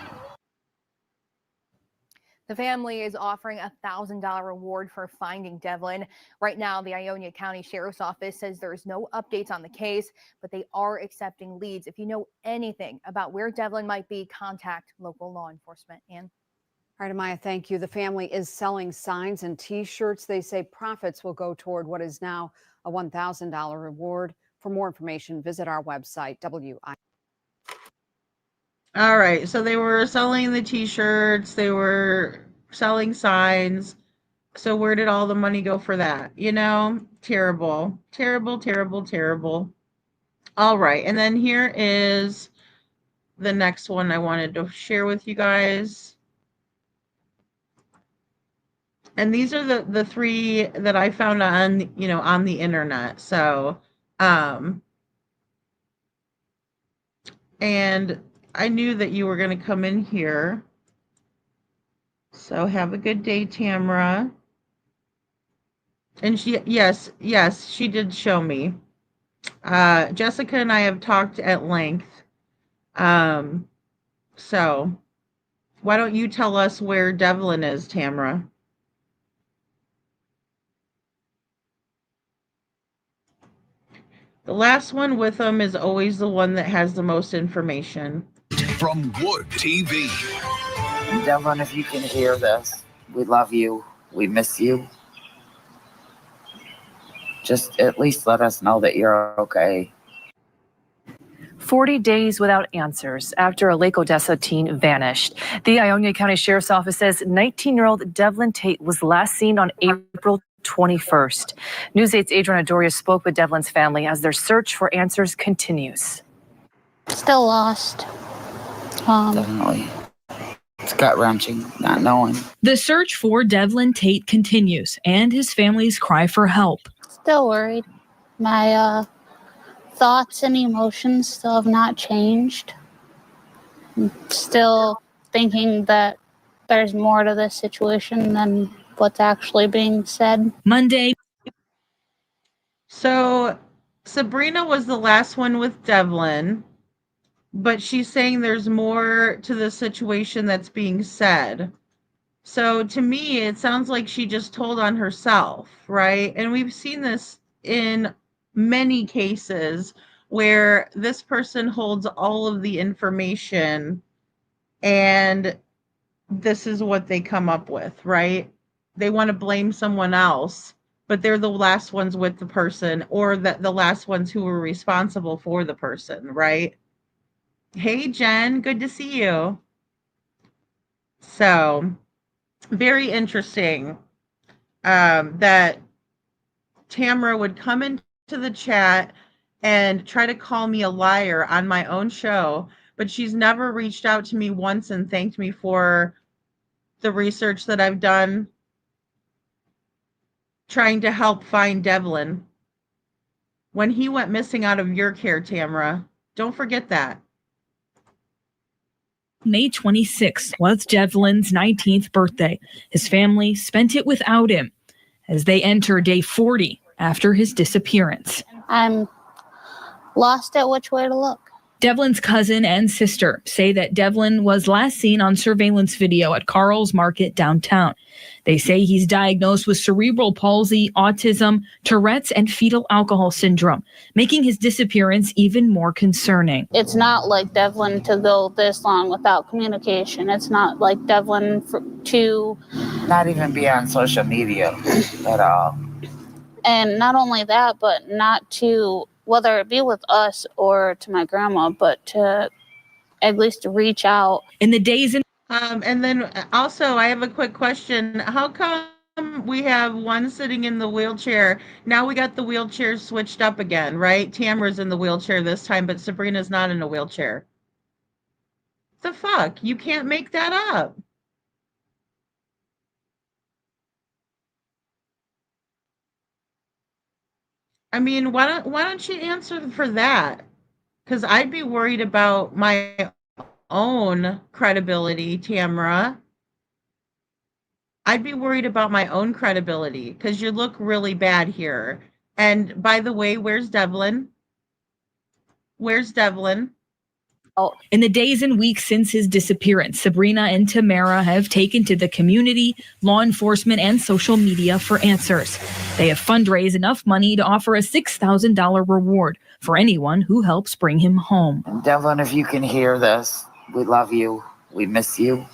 [SPEAKER 11] The family is offering a $1,000 reward for finding Devlin. Right now, the Ionia County Sheriff's Office says there's no updates on the case, but they are accepting leads. If you know anything about where Devlin might be, contact local law enforcement. Ann?
[SPEAKER 10] All right, Amaya, thank you. The family is selling signs and T-shirts. They say profits will go toward what is now a $1,000 reward. For more information, visit our website, WI.
[SPEAKER 4] All right, so they were selling the T-shirts, they were selling signs. So where did all the money go for that? Terrible, terrible, terrible, terrible. All right, and then here is the next one I wanted to share with you guys. And these are the three that I found on, on the internet. So, and I knew that you were going to come in here. So have a good day, Tamara. And yes, she did show me. Jessica and I have talked at length. So why don't you tell us where Devlin is, Tamara? The last one with them is always the one that has the most information.
[SPEAKER 13] From Wood TV.
[SPEAKER 14] Devlin, if you can hear this, we love you. We miss you.
[SPEAKER 9] Just at least let us know that you're okay.
[SPEAKER 15] 40 days without answers after a Lake Odessa teen vanished. The Ionia County Sheriff's Office says 19-year-old Devlin Tait was last seen on April 21st. News 8's Adriana Doria spoke with Devlin's family as their search for answers continues.
[SPEAKER 7] Still lost.
[SPEAKER 9] Definitely. It's gut-wrenching, not knowing.
[SPEAKER 16] The search for Devlin Tait continues, and his family's cry for help.
[SPEAKER 7] Still worried. My thoughts and emotions still have not changed. I'm still thinking that there's more to this situation than what's actually being said.
[SPEAKER 16] Monday.
[SPEAKER 4] So Sabrina was the last one with Devlin, but she's saying there's more to the situation that's being said. So to me, it sounds like she just told on herself, right? And we've seen this in many cases where this person holds all of the information and this is what they come up with, right? They want to blame someone else, but they're the last ones with the person, or the last ones who were responsible for the person, right? Hey, Jen, good to see you. So, very interesting that Tamara would come into the chat and try to call me a liar on my own show, but she's never reached out to me once and thanked me for the research that I've done trying to help find Devlin. When he went missing out of your care, Tamara, don't forget that.
[SPEAKER 16] May 26th was Devlin's 19th birthday. His family spent it without him as they enter day 40 after his disappearance.
[SPEAKER 7] I'm lost at which way to look.
[SPEAKER 16] Devlin's cousin and sister say that Devlin was last seen on surveillance video at Carl's Market downtown. They say he's diagnosed with cerebral palsy, autism, Tourette's, and fetal alcohol syndrome, making his disappearance even more concerning.
[SPEAKER 7] It's not like Devlin to go this long without communication. It's not like Devlin to
[SPEAKER 9] Not even be on social media at all.
[SPEAKER 7] And not only that, but not to, whether it be with us or to my grandma, but to at least reach out.
[SPEAKER 16] In the days and
[SPEAKER 4] then also I have a quick question. How come we have one sitting in the wheelchair? Now we got the wheelchairs switched up again, right? Tamara's in the wheelchair this time, but Sabrina's not in a wheelchair. The fuck? You can't make that up. I mean, why don't you answer for that? Because I'd be worried about my own credibility, Tamara. I'd be worried about my own credibility because you look really bad here. And by the way, where's Devlin? Where's Devlin?
[SPEAKER 16] In the days and weeks since his disappearance, Sabrina and Tamara have taken to the community, law enforcement, and social media for answers. They have fundraised enough money to offer a $6,000 reward for anyone who helps bring him home.
[SPEAKER 9] And Devlin, if you can hear this, we love you. We miss you.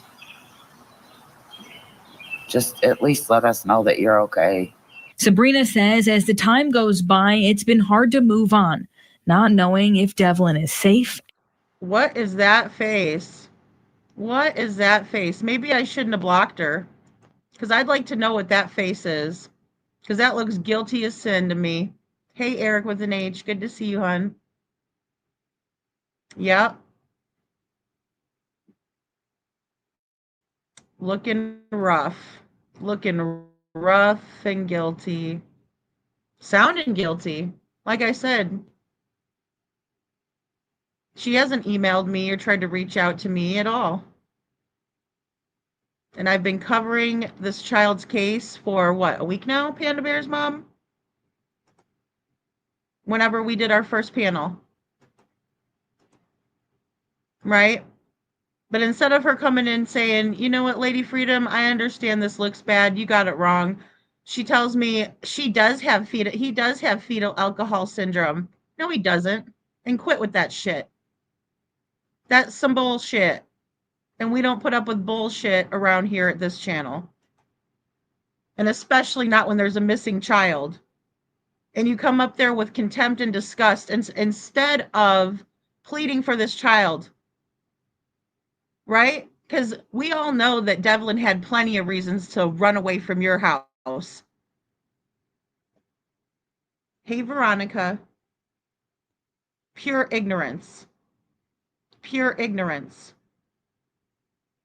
[SPEAKER 9] Just at least let us know that you're okay.
[SPEAKER 16] Sabrina says as the time goes by, it's been hard to move on, not knowing if Devlin is safe.
[SPEAKER 4] What is that face? What is that face? Maybe I shouldn't have blocked her because I'd like to know what that face is because that looks guilty as sin to me. Hey, Eric with an H. Good to see you, hon. Yep. Looking rough. Looking rough and guilty. Sounding guilty. Like I said, she hasn't emailed me or tried to reach out to me at all. And I've been covering this child's case for what, a week now, Panda Bear's mom? Whenever we did our first panel. Right? But instead of her coming in saying, you know what, Lady Freedom, I understand this looks bad. You got it wrong. She tells me he does have fetal alcohol syndrome. No, he doesn't. And quit with that shit. That's some bullshit. And we don't put up with bullshit around here at this channel. And especially not when there's a missing child. and you come up there with contempt and disgust instead of pleading for this child, right? Because we all know that Devlin had plenty of reasons to run away from your house. Hey, Veronica. Pure ignorance. Pure ignorance.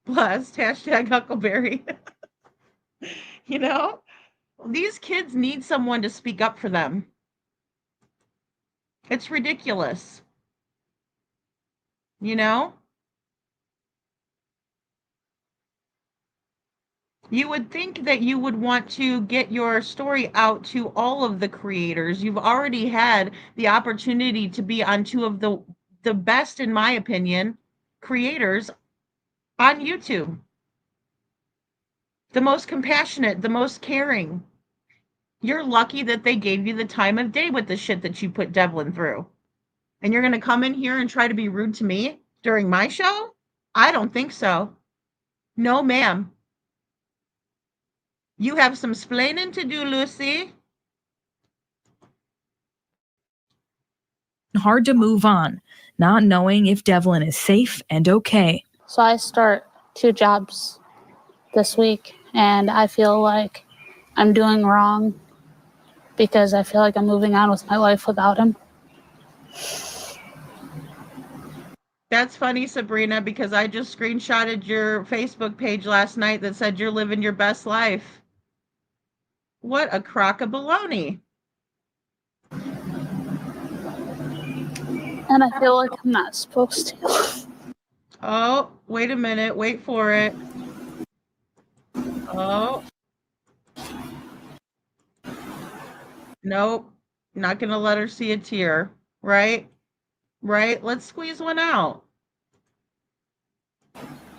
[SPEAKER 4] Blessed. Hashtag Huckleberry. You know, these kids need someone to speak up for them. It's ridiculous. You know? You would think that you would want to get your story out to all of the creators. You've already had the opportunity to be on two of the best, in my opinion, creators on YouTube. The most compassionate, the most caring. You're lucky that they gave you the time of day with the shit that you put Devlin through. And you're going to come in here and try to be rude to me during my show? I don't think so. No, ma'am. You have some splaining to do, Lucy.
[SPEAKER 16] Hard to move on, not knowing if Devlin is safe and okay.
[SPEAKER 7] So I start 2 jobs this week, and I feel like I'm doing wrong because I feel like I'm moving on with my life without him.
[SPEAKER 4] That's funny, Sabrina, because I just screenshotted your Facebook page last night that said you're living your best life. What a crock of baloney.
[SPEAKER 7] And I feel like I'm not supposed to.
[SPEAKER 4] Oh, wait a minute. Wait for it. Oh. Nope. Not going to let her see a tear. Right? Right? Let's squeeze one out.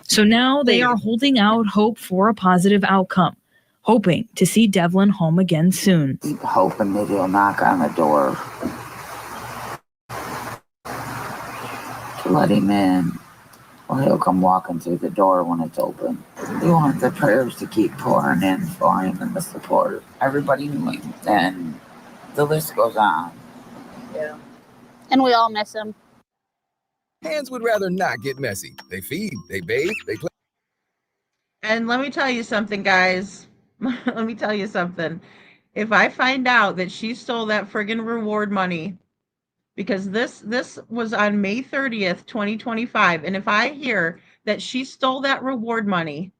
[SPEAKER 16] So now they are holding out hope for a positive outcome, hoping to see Devlin home again soon.
[SPEAKER 17] Keep hoping that he'll knock on the door to let him in, or he'll come walking through the door when it's open. We want the prayers to keep pouring in for him and the support. Everybody knew him, and the list goes on.
[SPEAKER 7] Yeah. And we all miss him.
[SPEAKER 18] Hands would rather not get messy. They feed, they bathe, they play.
[SPEAKER 4] And let me tell you something, guys. Let me tell you something. If I find out that she stole that friggin' reward money, because this was on May 30th, 2025, and if I hear that she stole that reward money,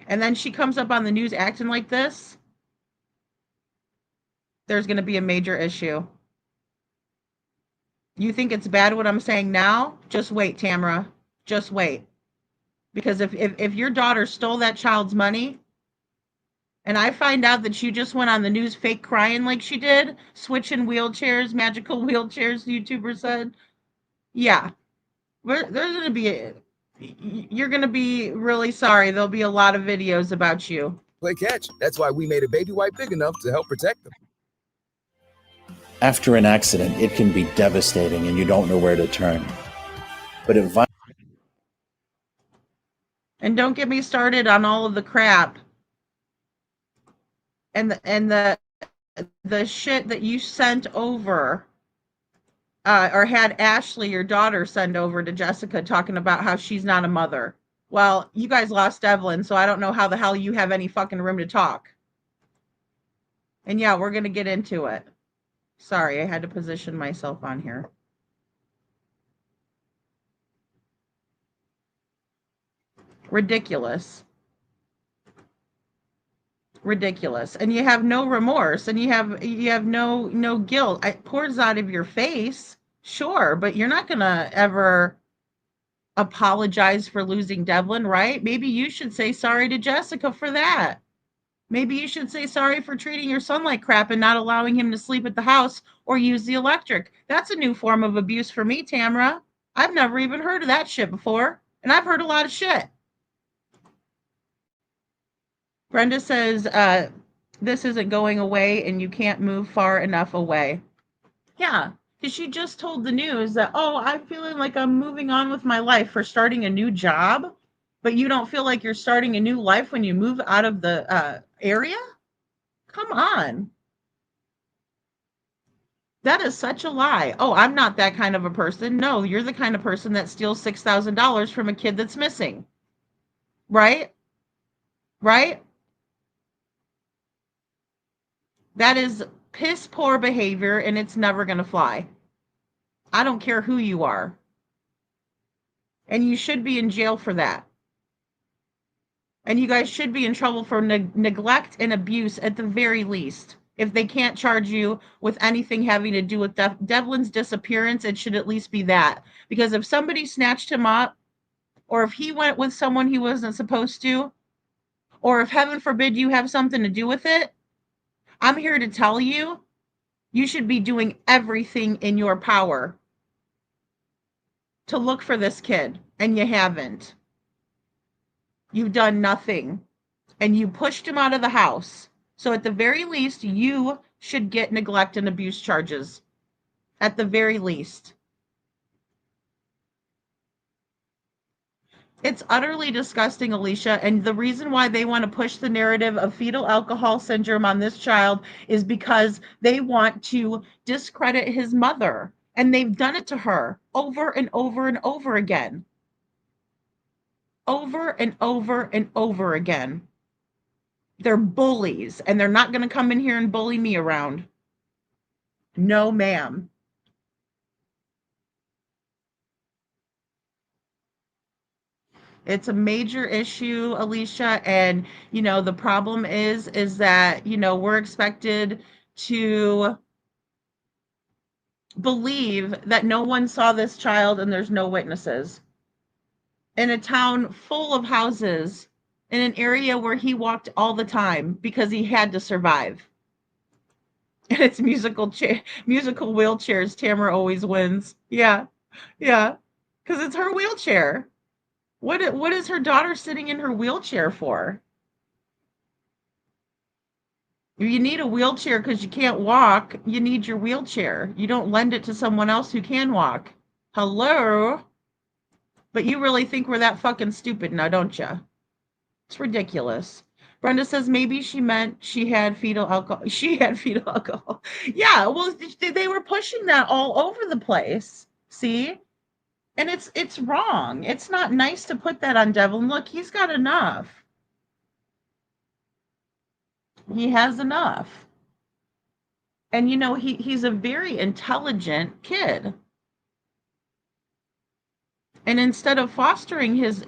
[SPEAKER 4] and then she comes up on the news acting like this, there's going to be a major issue. You think it's bad what I'm saying now? Just wait, Tamara. Just wait. Because if your daughter stole that child's money, and I find out that you just went on the news fake crying like she did, switching wheelchairs, magical wheelchairs, the YouTuber said, yeah, there's going to be, you're going to be really sorry. There'll be a lot of videos about you.
[SPEAKER 18] Play catch. That's why we made a baby wipe big enough to help protect them.
[SPEAKER 19] After an accident, it can be devastating and you don't know where to turn. But
[SPEAKER 4] and don't get me started on all of the crap and the shit that you sent over or had Ashley, your daughter, send over to Jessica talking about how she's not a mother. Well, you guys lost Devlin, so I don't know how the hell you have any fucking room to talk. And yeah, we're going to get into it. Sorry, I had to position myself on here. Ridiculous. Ridiculous. And you have no remorse, and you have no guilt. It pours out of your face, sure, but you're not gonna ever apologize for losing Devlin, right? Maybe you should say sorry to Jessica for that. Maybe you should say sorry for treating your son like crap and not allowing him to sleep at the house or use the electric. That's a new form of abuse for me, Tamara. I've never even heard of that shit before, and I've heard a lot of shit. Brenda says, this isn't going away and you can't move far enough away. Yeah, because she just told the news that, oh, I'm feeling like I'm moving on with my life for starting a new job, but you don't feel like you're starting a new life when you move out of the area? Come on. That is such a lie. Oh, I'm not that kind of a person. No, you're the kind of person that steals $6,000 from a kid that's missing. Right? Right? That is piss poor behavior and it's never going to fly. I don't care who you are. And you should be in jail for that. And you guys should be in trouble for neglect and abuse at the very least. If they can't charge you with anything having to do with Devlin's disappearance, it should at least be that. Because if somebody snatched him up, or if he went with someone he wasn't supposed to, or if heaven forbid you have something to do with it, I'm here to tell you, you should be doing everything in your power to look for this kid, and you haven't. You've done nothing, and you pushed him out of the house. So at the very least, you should get neglect and abuse charges. At the very least. It's utterly disgusting, Alicia. And the reason why they want to push the narrative of fetal alcohol syndrome on this child is because they want to discredit his mother. And they've done it to her over and over and over again. Over and over and over again. They're bullies, and they're not going to come in here and bully me around. No, ma'am. It's a major issue, Alicia, and the problem is that we're expected to believe that no one saw this child and there's no witnesses. In a town full of houses, in an area where he walked all the time because he had to survive. And it's musical wheelchairs. Tamara always wins. Yeah, yeah, because it's her wheelchair. What is her daughter sitting in her wheelchair for? If you need a wheelchair because you can't walk, you need your wheelchair. You don't lend it to someone else who can walk. Hello? But you really think we're that fucking stupid now, don't you? It's ridiculous. Brenda says maybe she meant she had fetal alcohol. She had fetal alcohol. Yeah, well, they were pushing that all over the place. See? And it's wrong. It's not nice to put that on Devlin. Look, he's got enough. He has enough. And he's a very intelligent kid. And instead of fostering his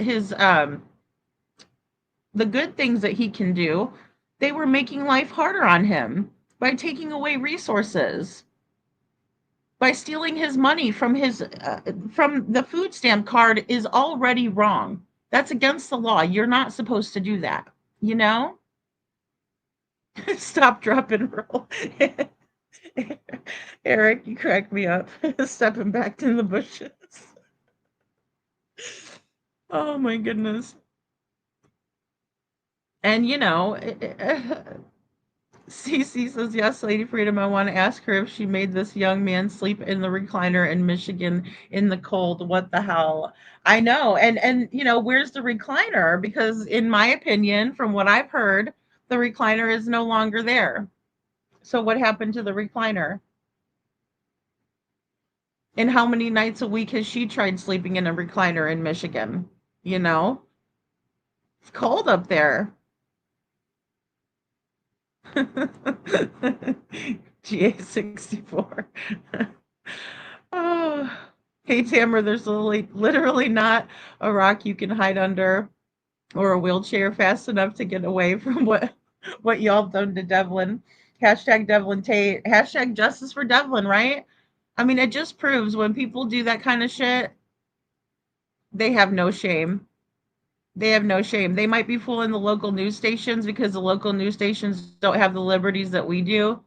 [SPEAKER 4] the good things that he can do, they were making life harder on him by taking away resources, by stealing his money from from the food stamp card is already wrong. That's against the law. You're not supposed to do that, Stop, drop, and roll. Eric, you crack me up. Stepping back in the bushes. Oh my goodness. And Cece says, yes, Lady Freedom, I want to ask her if she made this young man sleep in the recliner in Michigan in the cold. What the hell? I know. And where's the recliner? Because in my opinion, from what I've heard, the recliner is no longer there. So what happened to the recliner? And how many nights a week has she tried sleeping in a recliner in Michigan? It's cold up there. GA64. Oh, hey, Tamara, there's literally not a rock you can hide under or a wheelchair fast enough to get away from what y'all done to Devlin. Hashtag Devlin Tait. Hashtag justice for Devlin, right? I mean, it just proves when people do that kind of shit, they have no shame. They have no shame. They might be fooling the local news stations because the local news stations don't have the liberties that we do,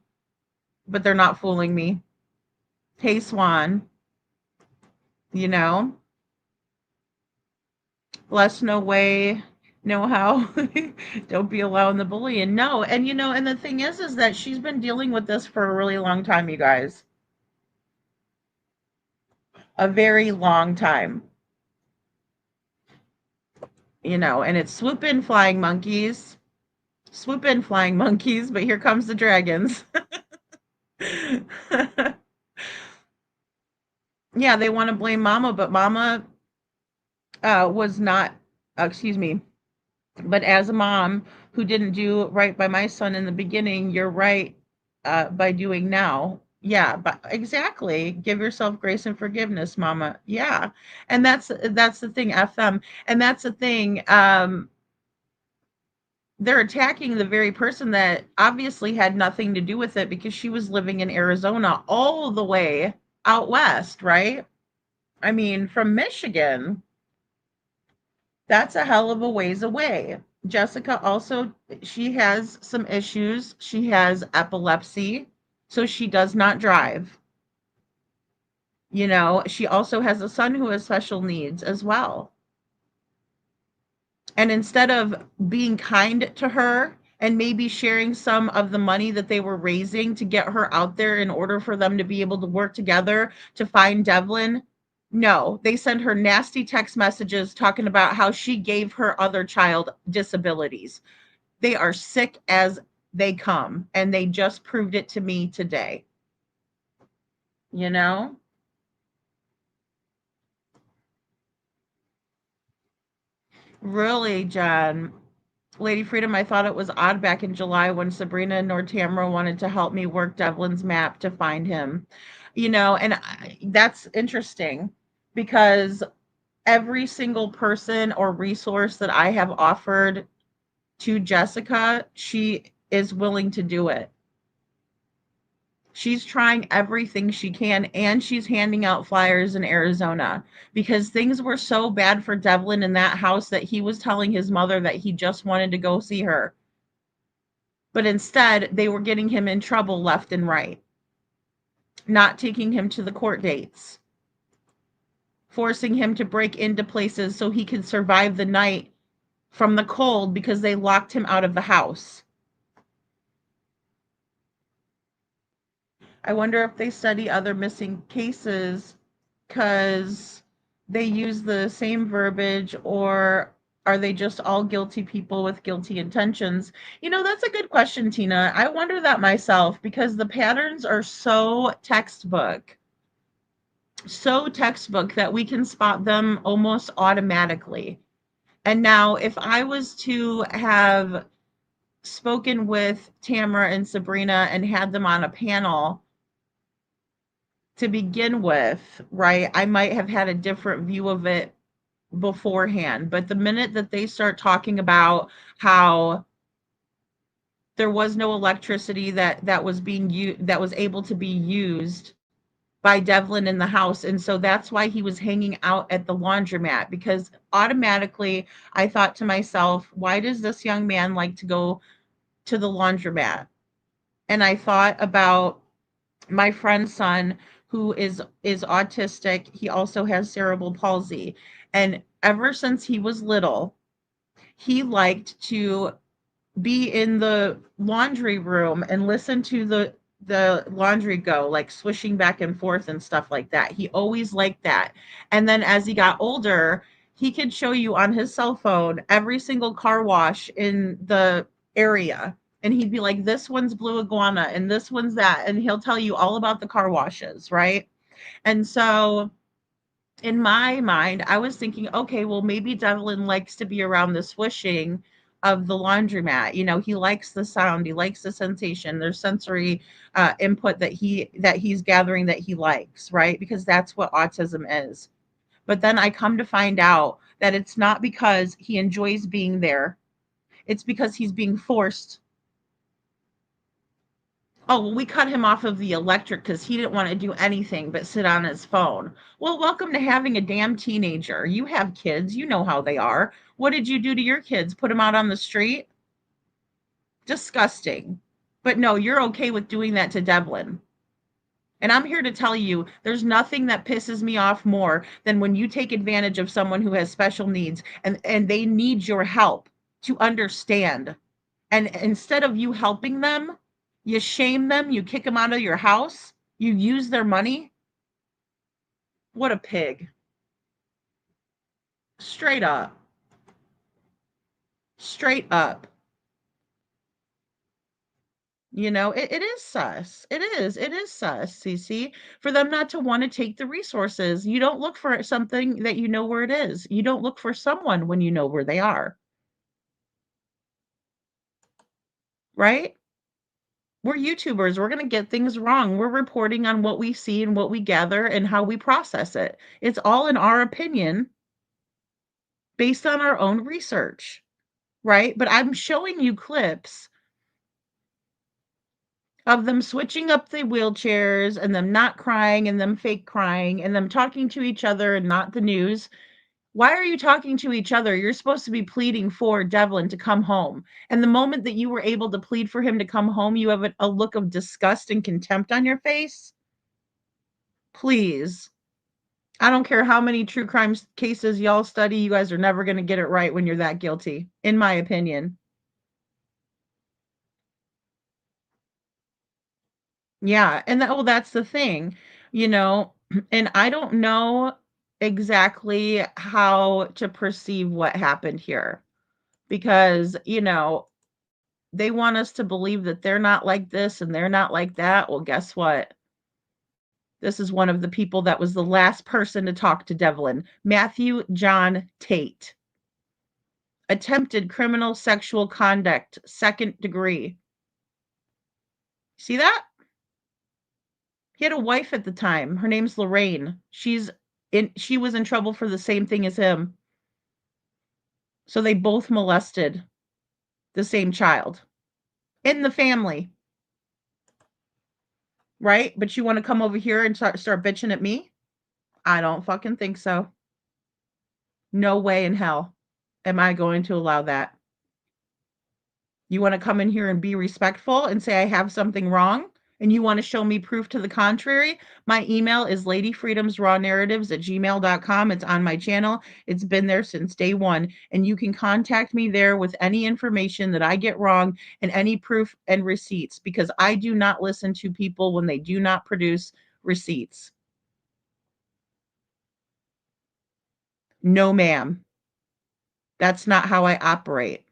[SPEAKER 4] but they're not fooling me. Hey, Swan, bless no way, no how. Don't be allowing the bullying. No, and and the thing is that she's been dealing with this for a really long time, you guys. A very long time. And it's swoop in, flying monkeys. Swoop in, flying monkeys, but here comes the dragons. Yeah, they want to blame mama, but mama was not, excuse me, but as a mom who didn't do right by my son in the beginning, you're right by doing now. Yeah, but exactly. Give yourself grace and forgiveness, mama. Yeah. And that's the thing, FM. And that's the thing. They're attacking the very person that obviously had nothing to do with it because she was living in Arizona all the way out west, right? I mean, from Michigan. That's a hell of a ways away. Jessica also, she has some issues. She has epilepsy, so she does not drive. You know, she also has a son who has special needs as well. And instead of being kind to her and maybe sharing some of the money that they were raising to get her out there in order for them to be able to work together to find Devlin, no, they send her nasty text messages talking about how she gave her other child disabilities. They are sick as they come, and they just proved it to me today. You know? Really, Jen. Lady Freedom, I thought it was odd back in July when Sabrina nor Tamara wanted to help me work Devlin's map to find him. You know, and that's interesting because every single person or resource that I have offered to Jessica, she is willing to do it. She's trying everything she can, and she's handing out flyers in Arizona because things were so bad for Devlin in that house that he was telling his mother that he just wanted to go see her. But instead, they were getting him in trouble left and right, not taking him to the court dates, forcing him to break into places so he could survive the night from the cold because they locked him out of the house. I wonder if they study other missing cases because they use the same verbiage, or are they just all guilty people with guilty intentions? You know, that's a good question, Tina. I wonder that myself because the patterns are so textbook that we can spot them almost automatically. And now, if I was to have spoken with Tamara and Sabrina and had them on a panel to begin with, right, I might have had a different view of it beforehand. But the minute that they start talking about how there was no electricity that was being used, that was able to be used by Devlin in the house. And so that's why he was hanging out at the laundromat, because automatically I thought to myself, why does this young man like to go to the laundromat? And I thought about my friend's son who is autistic. He also has cerebral palsy. And ever since he was little, he liked to be in the laundry room and listen to the laundry go, like swishing back and forth and stuff like that. He always liked that. And then as he got older, he could show you on his cell phone every single car wash in the area. And he'd be like, this one's Blue Iguana and this one's that. And he'll tell you all about the car washes, right? And so in my mind, I was thinking, okay, well, maybe Devlin likes to be around the swishing of the laundromat. You know, he likes the sound, he likes the sensation. There's sensory input that he's gathering that he likes, right? Because that's what autism is. But then I come to find out that it's not because he enjoys being there. It's because he's being forced. Oh, well, we cut him off of the electric because he didn't want to do anything but sit on his phone. Well, welcome to having a damn teenager. You have kids, you know how they are. What did you do to your kids? Put them out on the street? Disgusting. But no, you're okay with doing that to Devlin. And I'm here to tell you, there's nothing that pisses me off more than when you take advantage of someone who has special needs and they need your help to understand. And instead of you helping them, you shame them, you kick them out of your house, you use their money. What a pig. Straight up. Straight up. It is sus. It is sus, Cece, for them not to want to take the resources. You don't look for something that you know where it is. You don't look for someone when you know where they are. Right? We're YouTubers. We're going to get things wrong. We're reporting on what we see and what we gather and how we process it. It's all in our opinion based on our own research, right? But I'm showing you clips of them switching up the wheelchairs and them not crying and them fake crying and them talking to each other and not the news. Why are you talking to each other? You're supposed to be pleading for Devlin to come home. And the moment that you were able to plead for him to come home, you have a look of disgust and contempt on your face. Please. I don't care how many true crime cases y'all study, you guys are never going to get it right when you're that guilty, in my opinion. Yeah, and that's the thing, and I don't know exactly how to perceive what happened here because, they want us to believe that they're not like this and they're not like that. Well, guess what? This is one of the people that was the last person to talk to Devlin, Matthew John Tait. Attempted criminal sexual conduct, 2nd degree. See that? He had a wife at the time. Her name's Lorraine. She was in trouble for the same thing as him. So they both molested the same child in the family. Right? But you want to come over here and start bitching at me? I don't fucking think so. No way in hell am I going to allow that. You want to come in here and be respectful and say I have something wrong? And you want to show me proof to the contrary? My email is ladyfreedomsrawnarratives@gmail.com. It's on my channel. It's been there since day one. And you can contact me there with any information that I get wrong and any proof and receipts because I do not listen to people when they do not produce receipts. No, ma'am. That's not how I operate.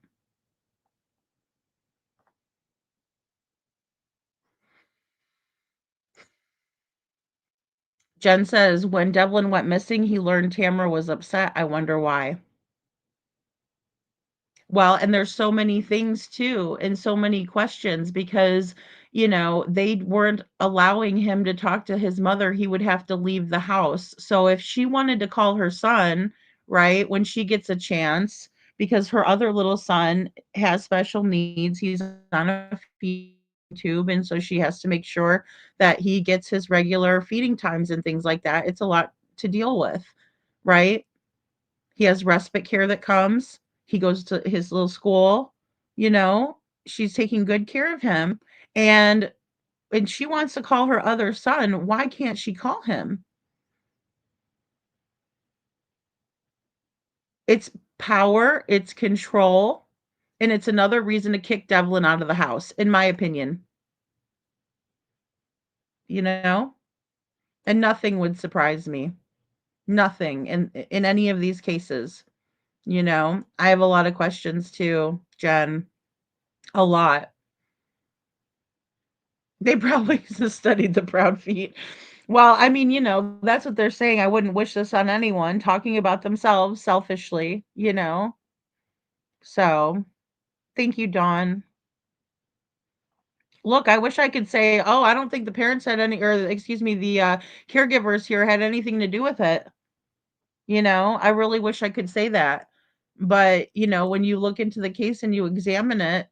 [SPEAKER 4] Jen says, when Devlin went missing, he learned Tamara was upset. I wonder why. Well, and there's so many things too, and so many questions because, they weren't allowing him to talk to his mother. He would have to leave the house. So if she wanted to call her son, right, when she gets a chance, because her other little son has special needs, he's on a feeding tube, and so she has to make sure that he gets his regular feeding times and things like that. It's a lot to deal with, right? He has respite care that comes. He goes to his little school, you know, she's taking good care of him. And she wants to call her other son. Why can't she call him? It's power, it's control, and it's another reason to kick Devlin out of the house, in my opinion. You know? And nothing would surprise me. Nothing in any of these cases. I have a lot of questions too, Jen. A lot. They probably studied the proud feet. Well, I mean, that's what they're saying. I wouldn't wish this on anyone, talking about themselves selfishly. So, thank you, Dawn. Look, I wish I could say, "Oh, I don't think the parents had any or excuse me, the, caregivers here had anything to do with it." I really wish I could say that. But, when you look into the case and you examine it,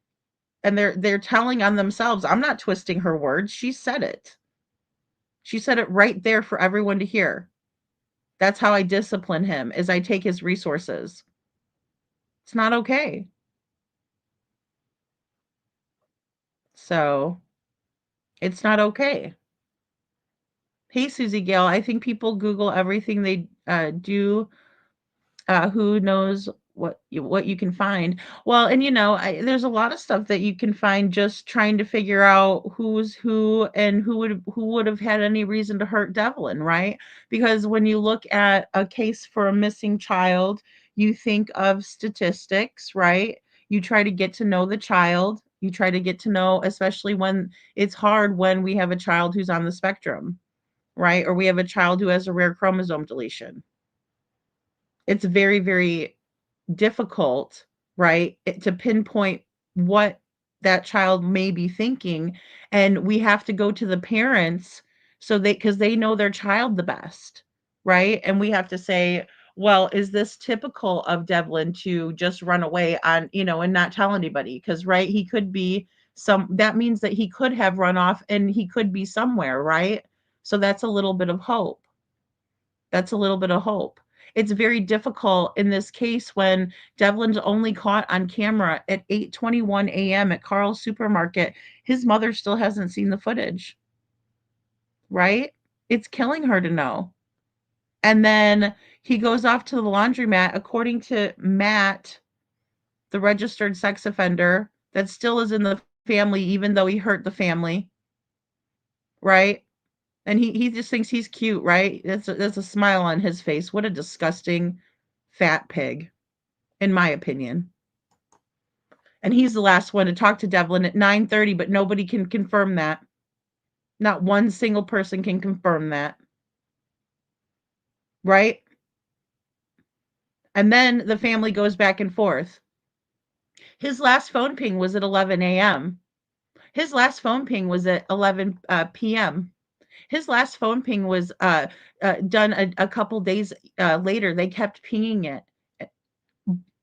[SPEAKER 4] and they're telling on themselves, I'm not twisting her words, she said it. She said it right there for everyone to hear. That's how I discipline him, is I take his resources. It's not okay. So, it's not okay. Hey, Susie Gale, I think people Google everything they do. Who knows what you can find? Well, and there's a lot of stuff that you can find just trying to figure out who's who and who would have had any reason to hurt Devlin, right? Because when you look at a case for a missing child, you think of statistics, right? You try to get to know the child, You try to get to know, especially when it's hard when we have a child who's on the spectrum, right? Or we have a child who has a rare chromosome deletion. It's very, very difficult, right, to pinpoint what that child may be thinking. And we have to go to the parents so because they know their child the best, right? And we have to say, well, is this typical of Devlin to just run away on, and not tell anybody? Because, right, he could be that means that he could have run off and he could be somewhere, right? So that's a little bit of hope. That's a little bit of hope. It's very difficult in this case when Devlin's only caught on camera at 8:21 a.m. at Carl's supermarket. His mother still hasn't seen the footage, right? It's killing her to know. And then he goes off to the laundromat, according to Matt, the registered sex offender that still is in the family, even though he hurt the family, right? And he just thinks he's cute, right? There's a smile on his face. What a disgusting fat pig, in my opinion. And he's the last one to talk to Devlin at 9:30, but nobody can confirm that. Not one single person can confirm that. Right? And then the family goes back and forth. His last phone ping was at 11 a.m. His last phone ping was at 11 p.m. His last phone ping was done a couple days later. They kept pinging it.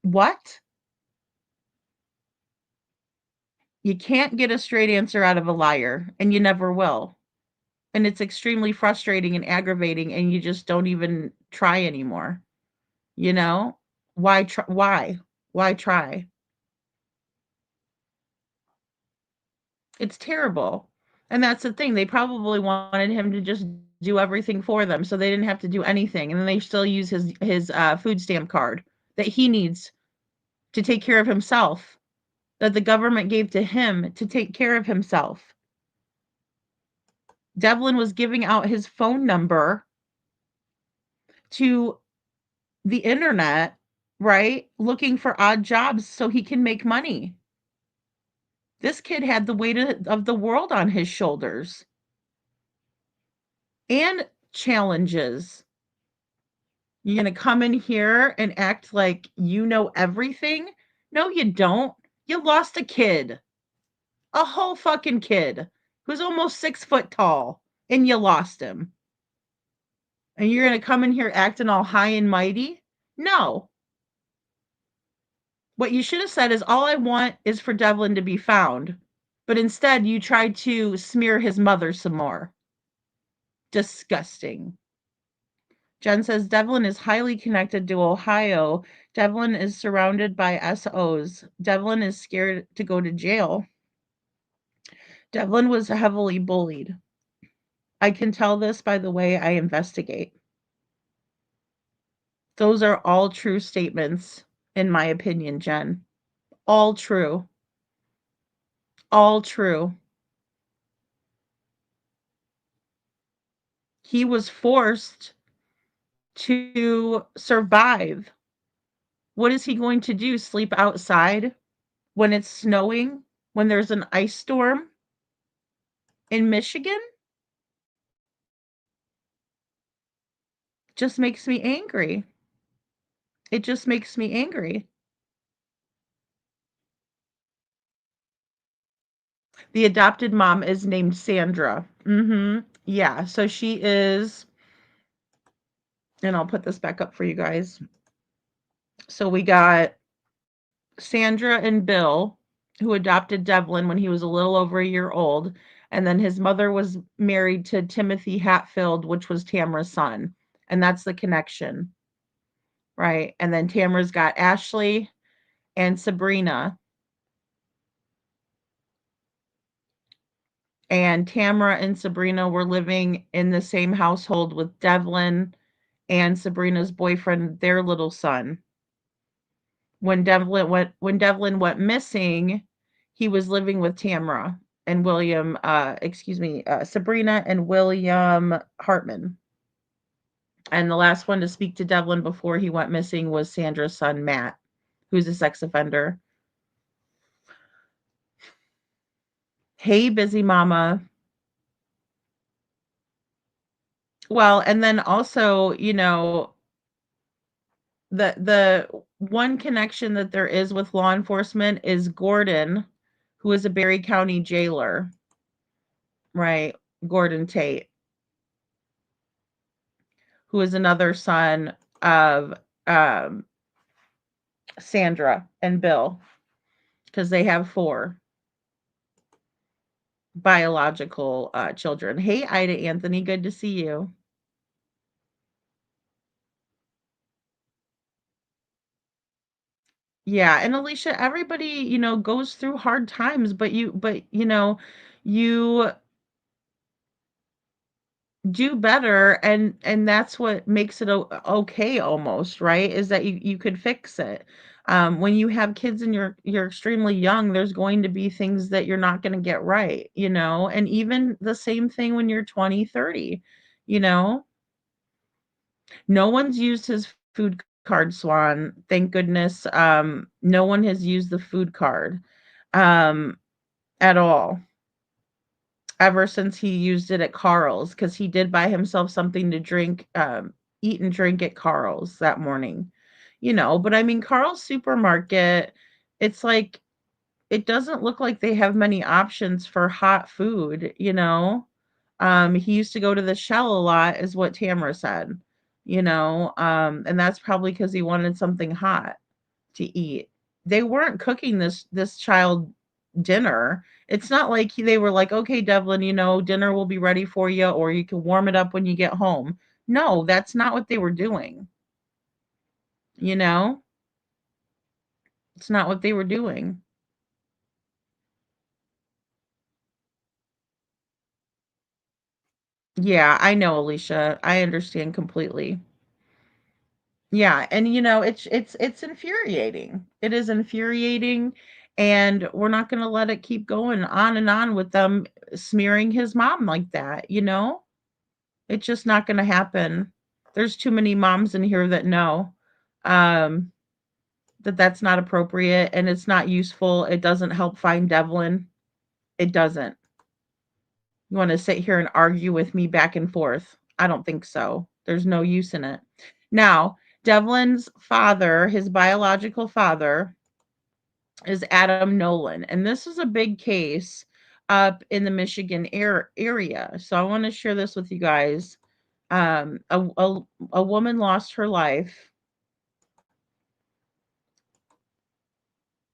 [SPEAKER 4] What? You can't get a straight answer out of a liar, and you never will. And it's extremely frustrating and aggravating, and you just don't even try anymore. You know? Why try? Why try? It's terrible. And that's the thing. They probably wanted him to just do everything for them so they didn't have to do anything. And then they still use his food stamp card that he needs to take care of himself, that the government gave to him to take care of himself. Devlin was giving out his phone number to the internet, right? Looking for odd jobs so he can make money. This kid had the weight of the world on his shoulders. And challenges. You're going to come in here and act like you know everything? No, you don't. You lost a kid. A whole fucking kid who's almost 6 foot tall, and you lost him. And you're going to come in here acting all high and mighty? No. What you should have said is, all I want is for Devlin to be found. But instead, you tried to smear his mother some more. Disgusting. Jen says Devlin is highly connected to Ohio. Devlin is surrounded by SOs. Devlin is scared to go to jail. Devlin was heavily bullied. I can tell this by the way I investigate. Those are all true statements, in my opinion, Jen. All true. All true. He was forced to survive. What is he going to do? Sleep outside when it's snowing? When there's an ice storm in Michigan? Just makes me angry. It just makes me angry. The adopted mom is named Sandra. Yeah, so she is, and I'll put this back up for you guys. So we got Sandra and Bill, who adopted Devlin when he was a little over a year old. And then his mother was married to Timothy Hatfield, which was Tamara's son. And that's the connection, right? And then Tamara's got Ashley and Sabrina. And Tamara and Sabrina were living in the same household with Devlin and Sabrina's boyfriend, their little son. When Devlin went missing, he was living with Tamara and Sabrina and William Hartman. And the last one to speak to Devlin before he went missing was Sandra's son, Matt, who's a sex offender. Hey, busy mama. Well, and then also, the one connection that there is with law enforcement is Gordon, who is a Berry County jailer, right? Gordon Tait, who is another son of um, Sandra and Bill, because they have 4 biological children. Hey, Ida Anthony, good to see you. Yeah, and Alicia, everybody, goes through hard times, but you do better, and that's what makes it okay almost, right? Is that you could fix it. When you have kids and you're extremely young, there's going to be things that you're not going to get right, and even the same thing when you're 20, 30, you know. No one's used his food card, Swan. Thank goodness. No one has used the food card at all ever since he used it at Carl's, because he did buy himself something to drink, eat and drink at Carl's that morning. But I mean, Carl's supermarket, it's like it doesn't look like they have many options for hot food. He used to go to the Shell a lot, is what Tamara said. And that's probably because he wanted something hot to eat. They weren't cooking this child dinner. It's not like they were like, "Okay, Devlin, dinner will be ready for you, or you can warm it up when you get home." No, that's not what they were doing. You know? It's not what they were doing. Yeah, I know, Alicia. I understand completely. Yeah, and it's infuriating. It is infuriating, and we're not going to let it keep going on and on with them smearing his mom like that. It's just not going to happen. There's too many moms in here that know um that that's not appropriate, and it's not useful. It doesn't help find Devlin. It doesn't. You want to sit here and argue with me back and forth? I don't think so. There's no use in it. Now, Devlin's father, his biological father, is Adam Nolan, and this is a big case up in the Michigan area. So I want to share this with you guys. A woman lost her life,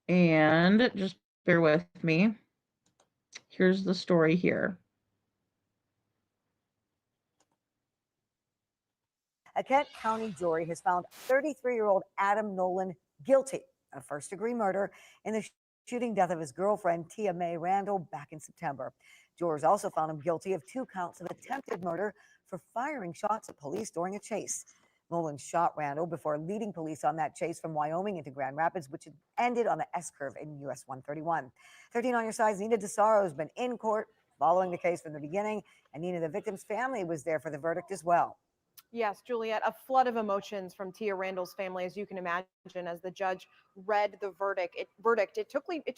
[SPEAKER 4] and just bear with me. Here's the story here.
[SPEAKER 5] A Kent County jury has found 33-year-old Adam Nolan guilty of first-degree murder in the shooting death of his girlfriend, Tia Mae Randall, back in September. Jurors also found him guilty of 2 counts of attempted murder for firing shots at police during a chase. Nolan shot Randall before leading police on that chase from Wyoming into Grand Rapids, which ended on the S-curve in US 131. 13 on your side's Nina DeSaro has been in court following the case from the beginning, and Nina, the victim's family, was there for the verdict as well.
[SPEAKER 20] Yes, Juliet, a flood of emotions from Tia Randall's family, as you can imagine, as the judge read the verdict. It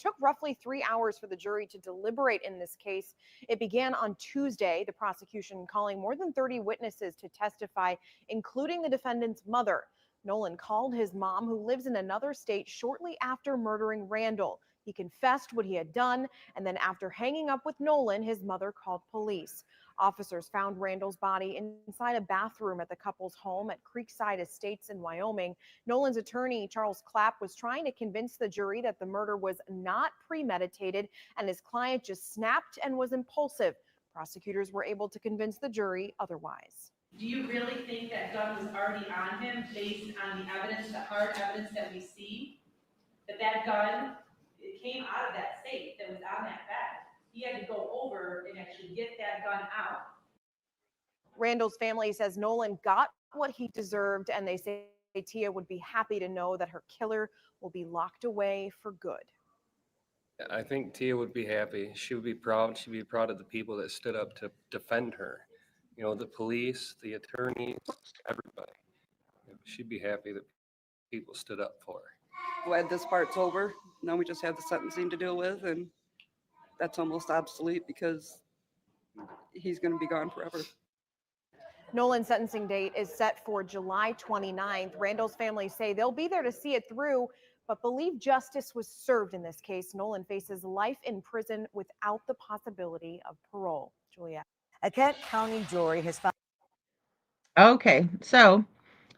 [SPEAKER 20] took roughly 3 hours for the jury to deliberate in this case. It began on Tuesday, the prosecution calling more than 30 witnesses to testify, including the defendant's mother. Nolan called his mom, who lives in another state, shortly after murdering Randall. He confessed what he had done, and then after hanging up with Nolan, his mother called police. Officers found Randall's body inside a bathroom at the couple's home at Creekside Estates in Wyoming. Nolan's attorney, Charles Clapp, was trying to convince the jury that the murder was not premeditated and his client just snapped and was impulsive. Prosecutors were able to convince the jury otherwise.
[SPEAKER 21] Do you really think that gun was already on him based on the evidence, the hard evidence that we see? That gun, it came out of that safe that was on that bed. He had to go over and actually get that gun out.
[SPEAKER 20] Randall's family says Nolan got what he deserved, and they say Tia would be happy to know that her killer will be locked away for good.
[SPEAKER 22] I think Tia would be happy. She would be proud. She'd be proud of the people that stood up to defend her. The police, the attorneys, everybody. She'd be happy that people stood up for her.
[SPEAKER 23] Glad this part's over. Now we just have the sentencing to deal with, and
[SPEAKER 2] that's almost obsolete because he's going to be gone forever.
[SPEAKER 20] Nolan's sentencing date is set for July 29th. Randall's family say they'll be there to see it through, but believe justice was served in this case. Nolan faces life in prison without the possibility of parole. Juliet.
[SPEAKER 5] A Kent County jury has found.
[SPEAKER 4] Okay, so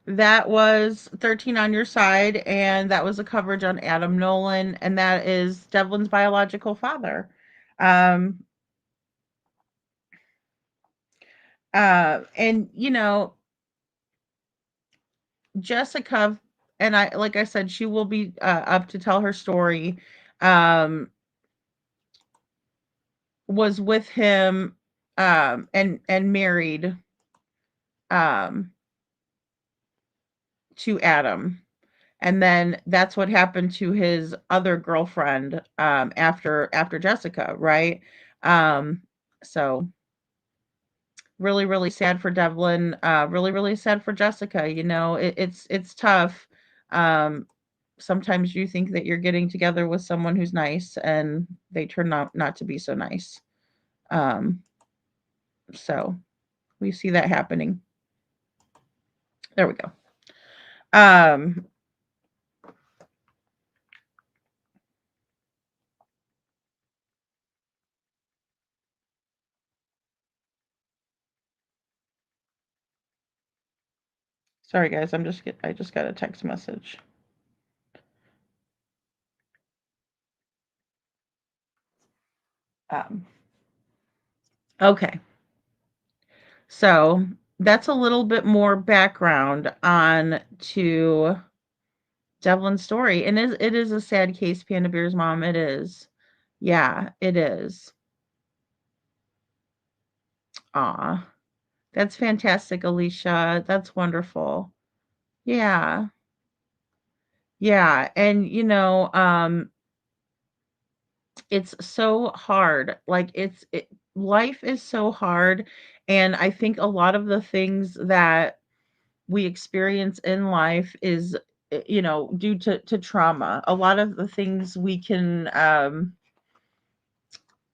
[SPEAKER 4] that was 13 on your side, and that was a coverage on Adam Nolan, and that is Devlin's biological father. Um, and Jessica, and like I said, she will be up to tell her story. Um, was with him, and married, um, to Adam. And then that's what happened to his other girlfriend, after Jessica, right? Um, so really, really sad for Devlin. Really, really sad for Jessica. It's tough. Um, Sometimes you think that you're getting together with someone who's nice, and they turn out not to be so nice. Um, so we see that happening. There we go. Um, Sorry guys, I just got a text message. Um, okay. So that's a little bit more background on to Devlin's story. And it is a sad case, Panda Bear's mom. It is. Yeah, it is. Aw. That's fantastic, Alicia. That's wonderful. Yeah. Yeah. And it's so hard. Like life is so hard. And I think a lot of the things that we experience in life is due to trauma. A lot of the things we can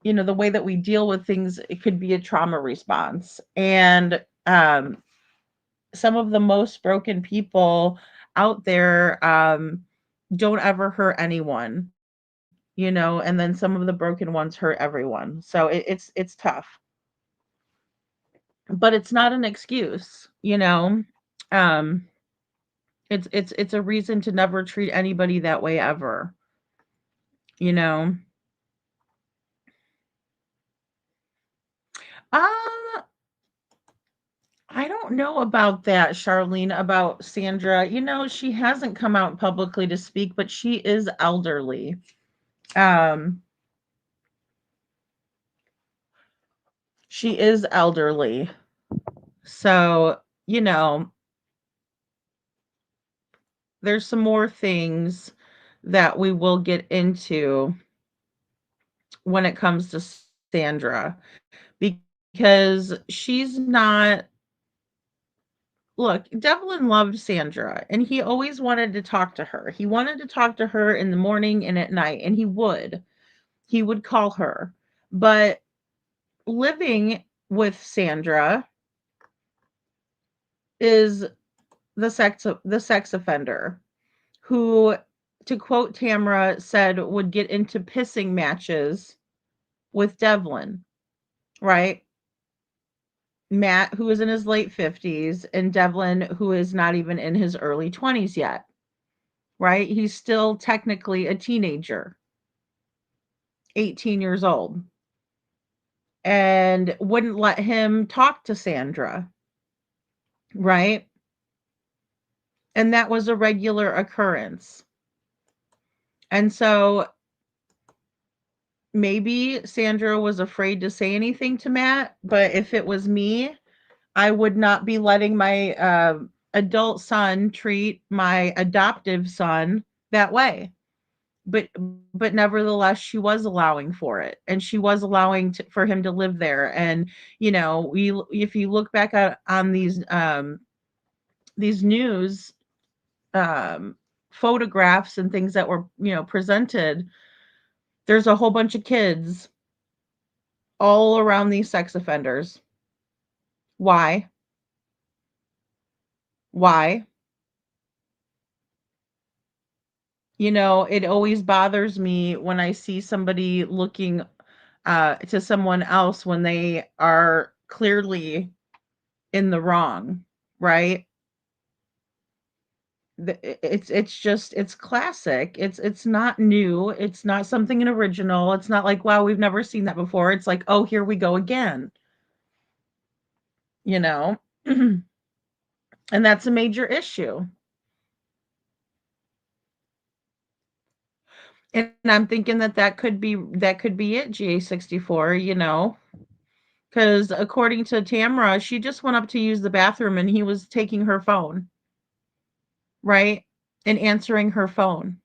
[SPEAKER 4] the way that we deal with things, it could be a trauma response. And some of the most broken people out there don't ever hurt anyone, and then some of the broken ones hurt everyone. So it's tough, but it's not an excuse. um it's a reason to never treat anybody that way ever, you know. Um, I don't know about that, Charlene, about Sandra. She hasn't come out publicly to speak, but she is elderly. Um, she is elderly. So, there's some more things that we will get into when it comes to Sandra, because she's not. Look, Devlin loved Sandra, and he always wanted to talk to her. He wanted to talk to her in the morning and at night, and he would. He would call her. But living with Sandra is the sex offender who, to quote Tamara, said would get into pissing matches with Devlin, right? Matt, who is in his late 50s, and Devlin, who is not even in his early 20s yet, right? He's still technically a teenager, 18 years old, and wouldn't let him talk to Sandra, right? And that was a regular occurrence. And so maybe Sandra was afraid to say anything to Matt, but if it was me, I would not be letting my adult son treat my adoptive son that way. But nevertheless, she was allowing for it, and she was allowing for him to live there. And if you look back on these news um, photographs and things that were presented, there's a whole bunch of kids all around these sex offenders. Why? Why? You know, it always bothers me when I see somebody looking to someone else when they are clearly in the wrong, right? It's just it's classic. It's not new. It's not something original. It's not like, wow, we've never seen that before. It's like, oh, here we go again. You know? And that's a major issue. And I'm thinking that that could be it, GA64, you know? Because according to Tamra, she just went up to use the bathroom and he was taking her phone, right? And answering her phone.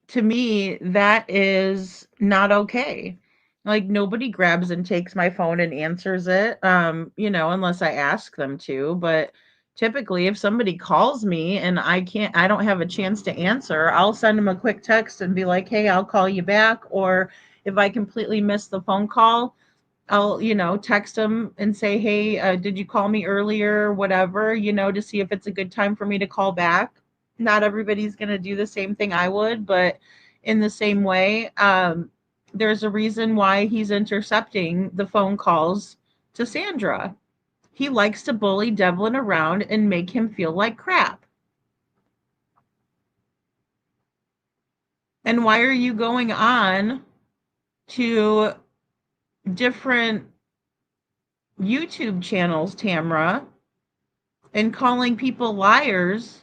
[SPEAKER 4] To me, that is not okay. Like, nobody grabs and takes my phone and answers it, you know, unless I ask them to. But typically, if somebody calls me and I don't have a chance to answer, I'll send them a quick text and be like, hey, I'll call you back. Or if I completely miss the phone call, I'll, you know, text them and say, hey, did you call me earlier? Whatever, you know, to see if it's a good time for me to call back. Not everybody's going to do the same thing I would, but in the same way, there's a reason why he's intercepting the phone calls to Sandra. He likes to bully Devlin around and make him feel like crap. And why are you going on to different YouTube channels, Tamra, and calling people liars?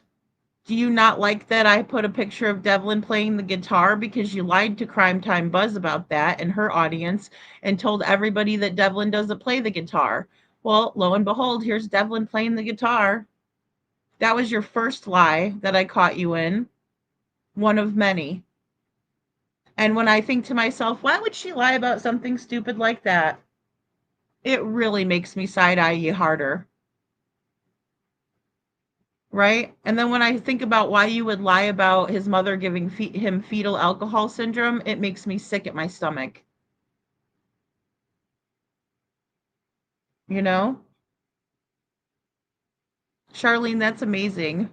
[SPEAKER 4] Do you not like that I put a picture of Devlin playing the guitar because you lied to Crime Time Buzz about that and her audience and told everybody that Devlin doesn't play the guitar? Well, lo and behold, here's Devlin playing the guitar. That was your first lie that I caught you in. One of many. And when I think to myself, why would she lie about something stupid like that? It really makes me side-eye you harder. Right? And then when I think about why you would lie about his mother giving him fetal alcohol syndrome, it makes me sick at my stomach. You know? Charlene, that's amazing.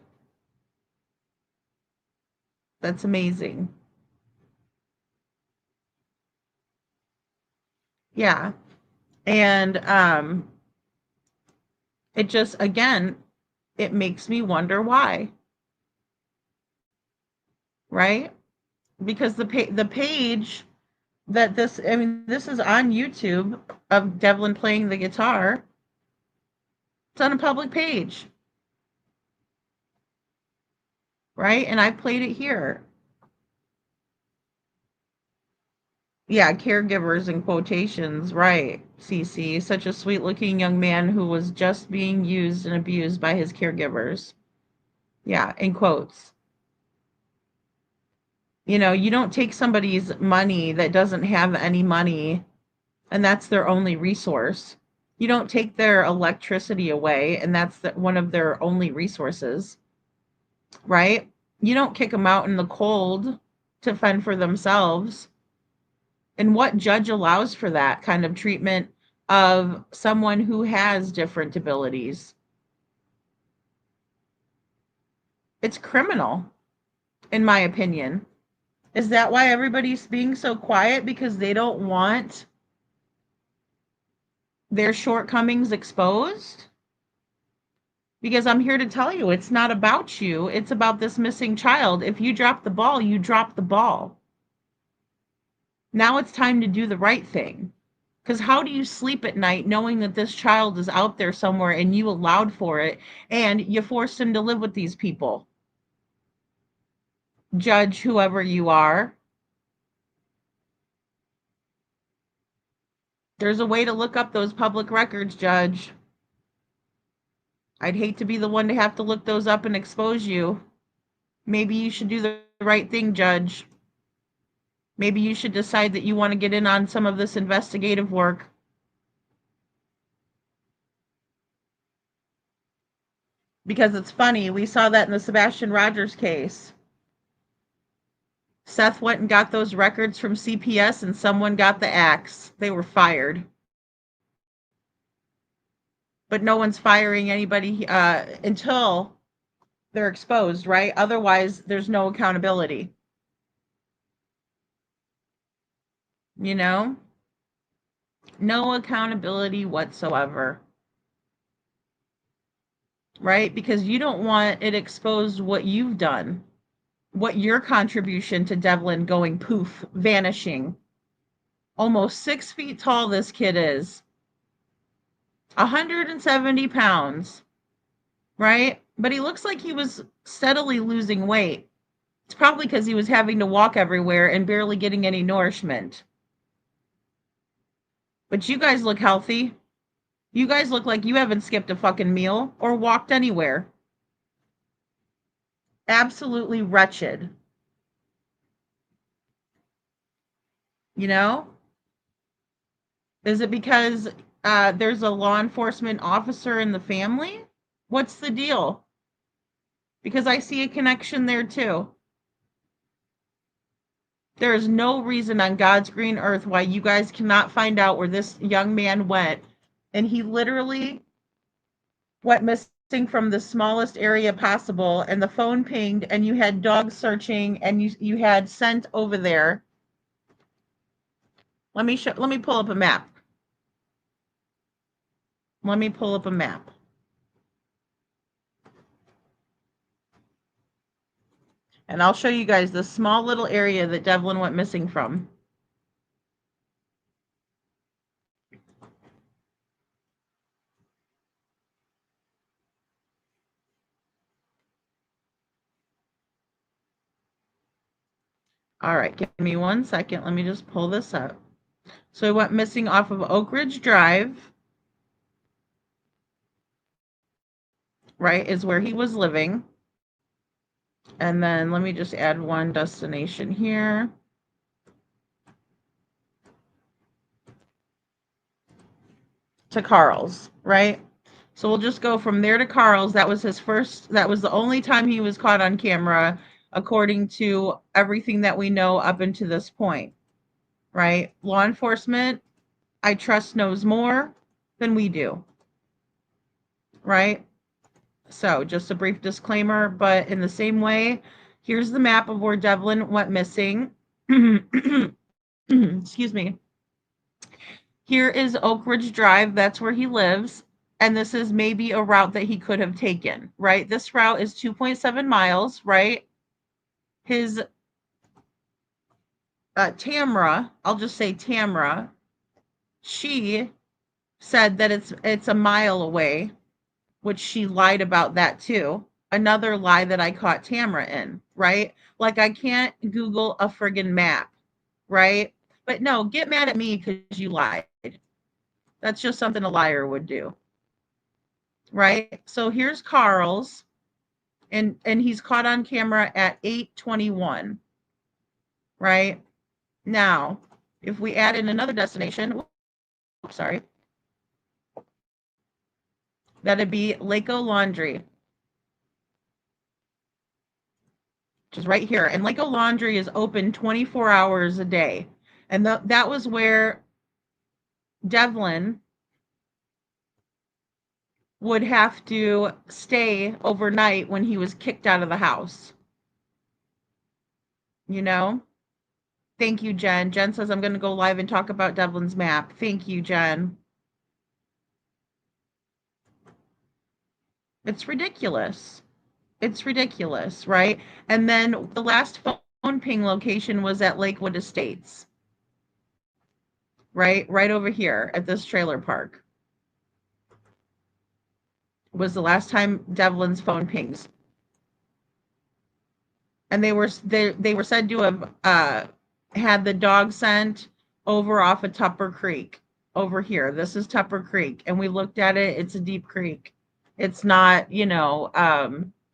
[SPEAKER 4] That's amazing. Yeah. And it just, again, it makes me wonder why. Right? Because the page that this, I mean, this is on YouTube of Devlin playing the guitar. It's on a public page. Right? And I played it here. Yeah, caregivers in quotations, right, CC. Such a sweet-looking young man who was just being used and abused by his caregivers. Yeah, in quotes. You know, you don't take somebody's money that doesn't have any money, and that's their only resource. You don't take their electricity away, and that's one of their only resources, right? You don't kick them out in the cold to fend for themselves. And what judge allows for that kind of treatment of someone who has different abilities? It's criminal, in my opinion. Is that why everybody's being so quiet? Because they don't want their shortcomings exposed? Because I'm here to tell you, it's not about you. It's about this missing child. If you drop the ball, you drop the ball. Now it's time to do the right thing. Because how do you sleep at night knowing that this child is out there somewhere and you allowed for it and you forced him to live with these people? Judge, whoever you are. There's a way to look up those public records, Judge. I'd hate to be the one to have to look those up and expose you. Maybe you should do the right thing, Judge. Maybe you should decide that you want to get in on some of this investigative work. Because it's funny, we saw that in the Sebastian Rogers case. Seth went and got those records from CPS and someone got the axe. They were fired. But no one's firing anybody until they're exposed, right? Otherwise, there's no accountability. You know? No accountability whatsoever. Right? Because you don't want it exposed what you've done, what your contribution to Devlin going poof, vanishing. Almost 6 feet tall, this kid is. 170 pounds, right? But he looks like he was steadily losing weight. It's probably because he was having to walk everywhere and barely getting any nourishment. But you guys look healthy. You guys look like you haven't skipped a fucking meal or walked anywhere. Absolutely wretched. You know? Is it because there's a law enforcement officer in the family? What's the deal? Because I see a connection there too. There is no reason on God's green earth why you guys cannot find out where this young man went. And he literally went missing from the smallest area possible, and the phone pinged, and you had dogs searching, and you had scent over there. Let me pull up a map. Let me pull up a map. And I'll show you guys the small little area that Devlin went missing from. All right, give me 1 second. Let me just pull this up. So he went missing off of Oak Ridge Drive, right, is where he was living. And then let me just add one destination here. To Carl's, right? So we'll just go from there to Carl's. That was the only time he was caught on camera, according to everything that we know up until this point, right? Law enforcement, I trust, knows more than we do, right? So just a brief disclaimer, but in the same way, here's the map of where Devlin went missing. Excuse me. Here is Oak Ridge Drive. That's where he lives. And this is maybe a route that he could have taken, right? This route is 2.7 miles, right? His Tamra, I'll just say Tamra, she said that it's a mile away, which she lied about that too. Another lie that I caught Tamra in, right? Like, I can't Google a friggin' map, right? But no, get mad at me because you lied. That's just something a liar would do, right? So here's Carl's, and he's caught on camera at 8:21, right? Now, if we add in another destination, sorry, that'd be Lako Laundry, which is right here. And Lako Laundry is open 24 hours a day. And that was where Devlin would have to stay overnight when he was kicked out of the house. You know? Thank you, Jen. Jen says I'm going to go live and talk about Devlin's map. Thank you, Jen. It's ridiculous. It's ridiculous, right? And then the last phone ping location was at Lakewood Estates, right? Right over here at this trailer park was the last time Devlin's phone pings. And they were said to have had the dog scent over off of Tupper Creek over here. This is Tupper Creek, and we looked at it. It's a deep creek. It's not,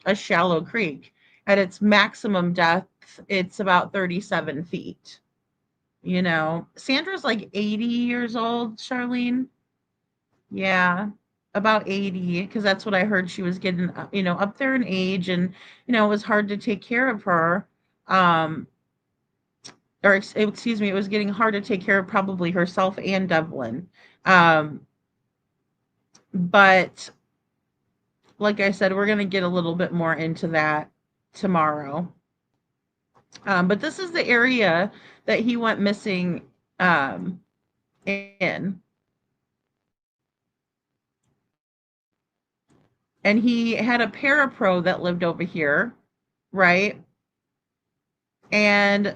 [SPEAKER 4] a shallow creek. At its maximum depth, it's about 37 feet. Sandra's like 80 years old, Charlene. Yeah, about 80, because that's what I heard. She was getting, up there in age, and, it was hard to take care of her. or excuse me, it was getting hard to take care of probably herself and Devlin. But like I said, we're going to get a little bit more into that tomorrow. But this is the area that he went missing in. And he had a parapro that lived over here, right? And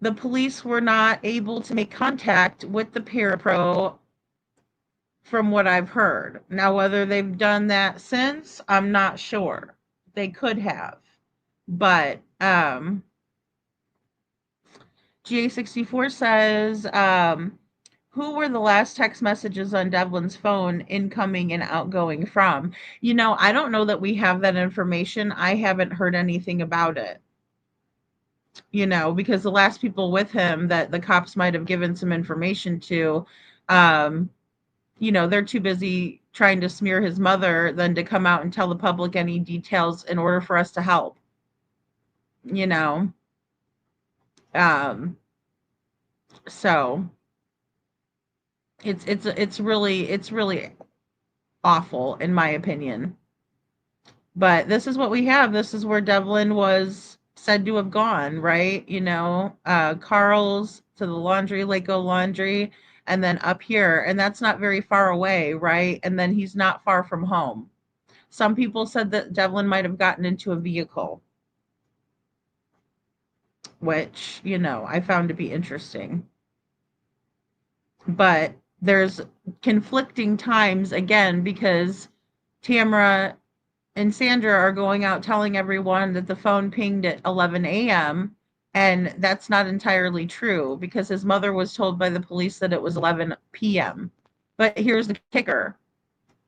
[SPEAKER 4] the police were not able to make contact with the parapro from what I've heard. Now, whether they've done that since, I'm not sure. They could have. But GA64 says, who were the last text messages on Devlin's phone incoming and outgoing from? You know, I don't know that we have that information. I haven't heard anything about it. You know, because the last people with him that the cops might have given some information to, you know, they're too busy trying to smear his mother than to come out and tell the public any details in order for us to help. You know, so it's really awful in my opinion. But this is what we have. This is where Devlin was said to have gone, right? You know, Carl's to the laundry, Lako Laundry, and then up here. And that's not very far away, right? And then he's not far from home. Some people said that Devlin might have gotten into a vehicle, which, you know, I found to be interesting. But there's conflicting times again because Tamara and Sandra are going out telling everyone that the phone pinged at 11 a.m. And that's not entirely true because his mother was told by the police that it was 11 p.m. But here's the kicker.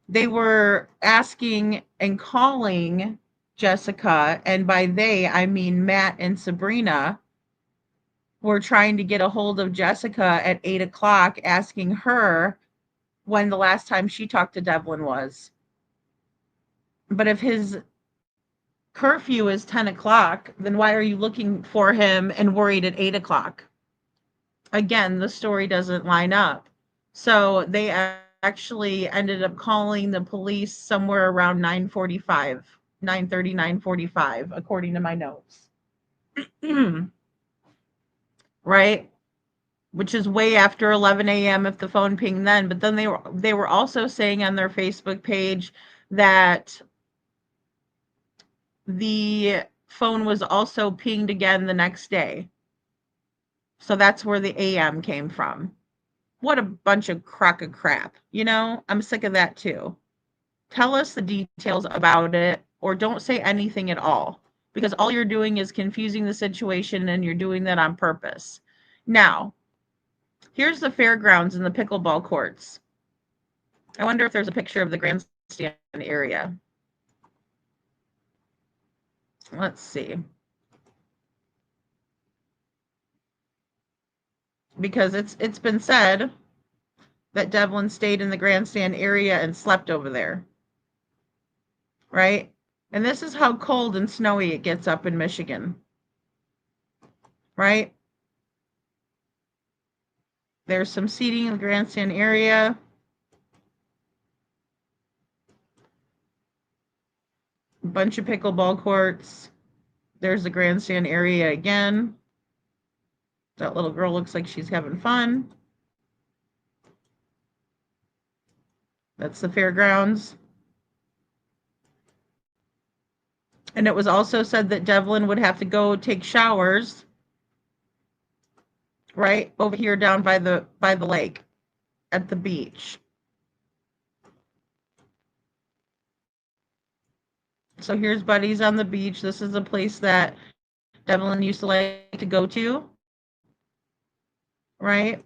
[SPEAKER 4] They were asking and calling Jessica, and by they, I mean Matt and Sabrina, were trying to get a hold of Jessica at 8 o'clock, asking her when the last time she talked to Devlin was. But if his curfew is 10 o'clock, then why are you looking for him and worried at 8 o'clock? Again, the story doesn't line up. So they actually ended up calling the police somewhere around 9:45, 9:30, 9:45, according to my notes. Right? Which is way after 11 a.m. if the phone pinged then. But then they were also saying on their Facebook page that the phone was also pinged again the next day. So that's where the AM came from. What a bunch of crock of crap. You know, I'm sick of that too. Tell us the details about it or don't say anything at all because all you're doing is confusing the situation and you're doing that on purpose. Now, here's the fairgrounds and the pickleball courts. I wonder if there's a picture of the grandstand area. Let's see. Because it's been said that Devlin stayed in the grandstand area and slept over there. Right? And this is how cold and snowy it gets up in Michigan. Right? There's some seating in the grandstand area. A bunch of pickleball courts. There's the grandstand area again. That little girl looks like she's having fun. That's the fairgrounds. And it was also said that Devlin would have to go take showers, right, over here down by the lake at the beach. So here's Buddy's on the beach. This is a place that Devlin used to like to go to, right?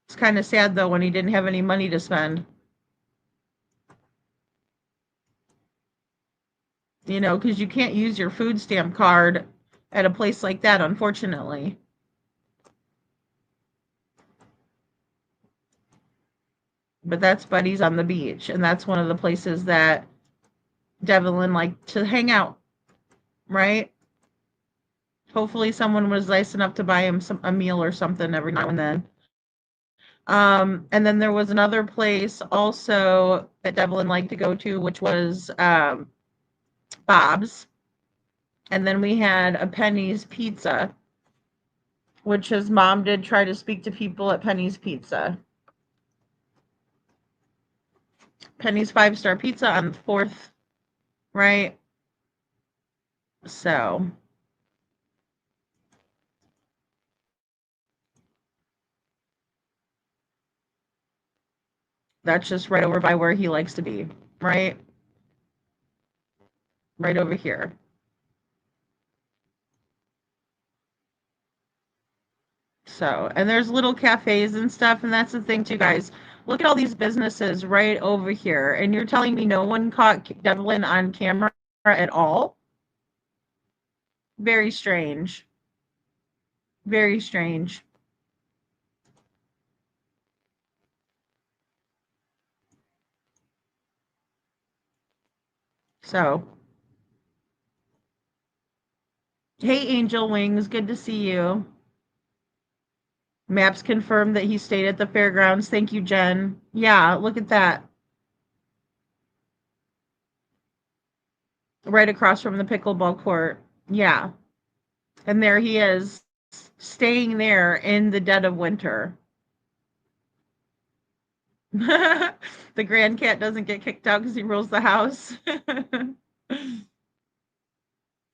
[SPEAKER 4] It's kind of sad, though, when he didn't have any money to spend. You know, because you can't use your food stamp card at a place like that, unfortunately. But that's Buddy's on the beach, and that's one of the places that Devlin like to hang out, right? Hopefully someone was nice enough to buy him a meal or something every now and then. And then there was another place also that Devlin liked to go to, which was Bob's. And then we had a Penny's Pizza, which his mom did try to speak to people at Penny's Pizza. Penny's 5-star pizza on the 4th, right? So that's just right over by where he likes to be, right? Right over here. So, and there's little cafes and stuff, and that's the thing too, guys. Look at all these businesses right over here, and you're telling me no one caught Devlin on camera at all? Very strange. Very strange. So, hey, Angel Wings, good to see you. Maps confirmed that he stayed at the fairgrounds. Thank you, Jen. Yeah, look at that. Right across from the pickleball court. Yeah. And there he is, staying there in the dead of winter. The grand cat doesn't get kicked out because he rules the house.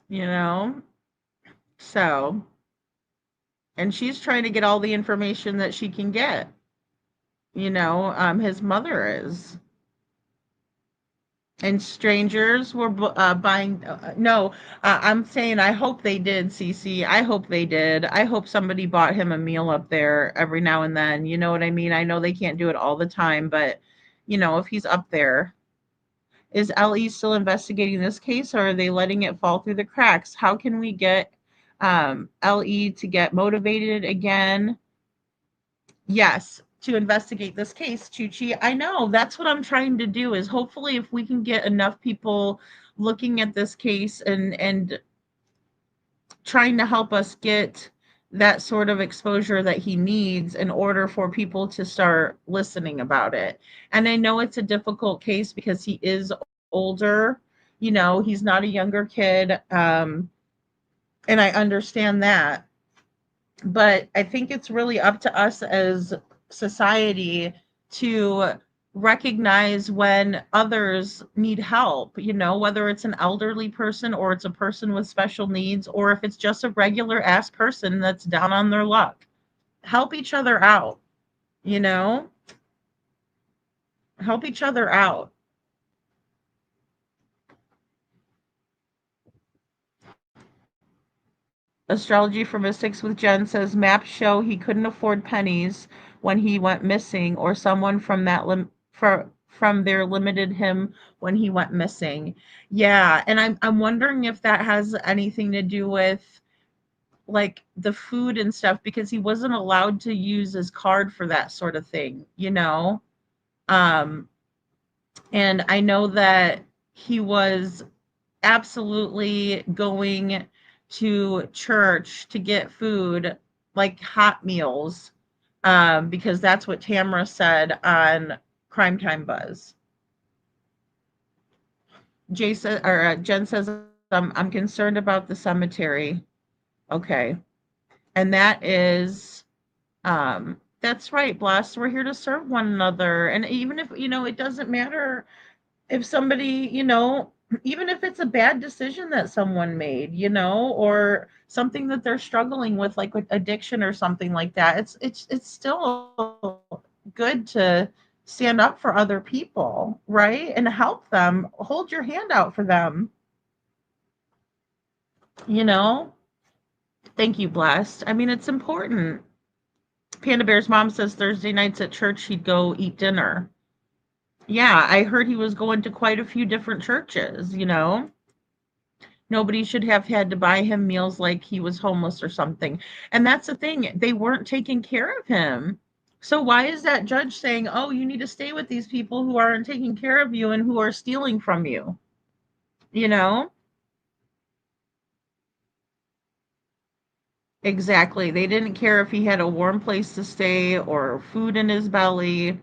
[SPEAKER 4] You know? So, and she's trying to get all the information that she can get. You know, his mother is. And strangers were buying. No, I'm saying I hope they did, Cece. I hope they did. I hope somebody bought him a meal up there every now and then. You know what I mean? I know they can't do it all the time, but, you know, if he's up there. Is LE still investigating this case, or are they letting it fall through the cracks? How can we get LE to get motivated again? Yes, to investigate this case, Chuchi. I know that's what I'm trying to do, is hopefully if we can get enough people looking at this case and trying to help us get that sort of exposure that he needs in order for people to start listening about it. And I know it's a difficult case because he is older, you know, he's not a younger kid. And I understand that. But I think it's really up to us as society to recognize when others need help, you know, whether it's an elderly person or it's a person with special needs, or if it's just a regular ass person that's down on their luck. Help each other out, you know? Help each other out. Astrology for Mystics with Jen says maps show he couldn't afford pennies when he went missing, or someone from that from there limited him when he went missing. Yeah, and I'm wondering if that has anything to do with like the food and stuff, because he wasn't allowed to use his card for that sort of thing, you know? And I know that he was absolutely going to church to get food, like hot meals, because that's what Tamara said on Crime Time Buzz. Jason or Jen says, I'm concerned about the cemetery. Okay, and that is, that's right, Blast. We're here to serve one another, and even if you know, it doesn't matter if somebody, you know, even if it's a bad decision that someone made, you know, or something that they're struggling with addiction or something like that, it's still good to stand up for other people, right? And help them, hold your hand out for them, you know? Thank you, Blessed. I mean, it's important. Panda Bear's mom says Thursday nights at church he'd go eat dinner. Yeah, I heard he was going to quite a few different churches, you know? Nobody should have had to buy him meals like he was homeless or something. And that's the thing, they weren't taking care of him. So why is that judge saying, oh, you need to stay with these people who aren't taking care of you and who are stealing from you? you know? Exactly. They didn't care if he had a warm place to stay or food in his belly.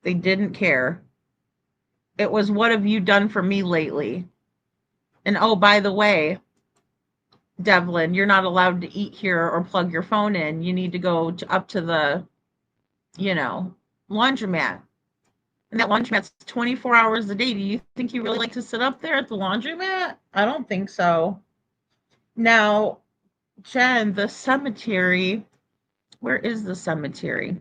[SPEAKER 4] They didn't care. It was, what have you done for me lately? And oh, by the way, Devlin, you're not allowed to eat here or plug your phone in. You need to go up to the, you know, laundromat. And that laundromat's 24 hours a day. Do you think you really like to sit up there at the laundromat? I don't think so. Now, Jen, the cemetery, where is the cemetery?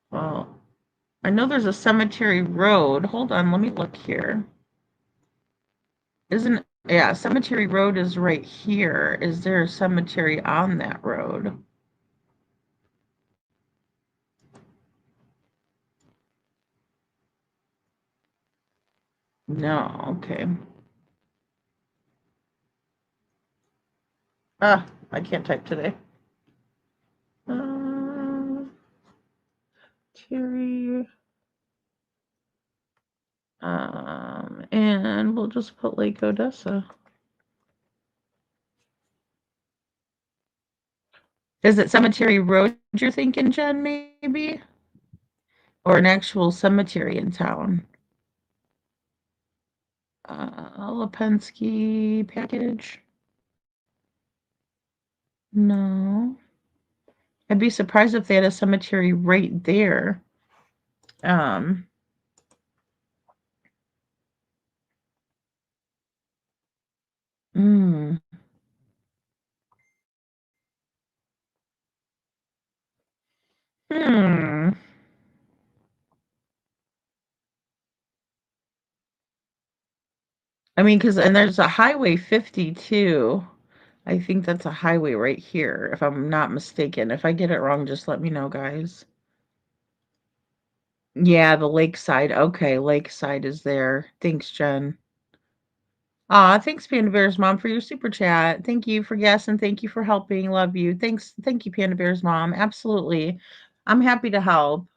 [SPEAKER 4] Well, I know there's a cemetery road. Hold on, let me look here. Yeah, Cemetery Road is right here. Is there a cemetery on that road? No, okay. I can't type today. Terry. And we'll just put Lake Odessa. Is it Cemetery Road you're thinking, Jen, maybe? Or an actual cemetery in town? Lipensky package. No. I'd be surprised if they had a cemetery right there. Hmm. I mean, and there's a Highway 52. I think that's a highway right here, if I'm not mistaken. If I get it wrong, just let me know, guys. Yeah, the Lakeside. Okay, Lakeside is there. Thanks, Jen. Thanks, Panda Bear's mom, for your super chat. Thank you for guessing. Thank you for helping. Love you. Thanks. Thank you, Panda Bear's mom. Absolutely. I'm happy to help.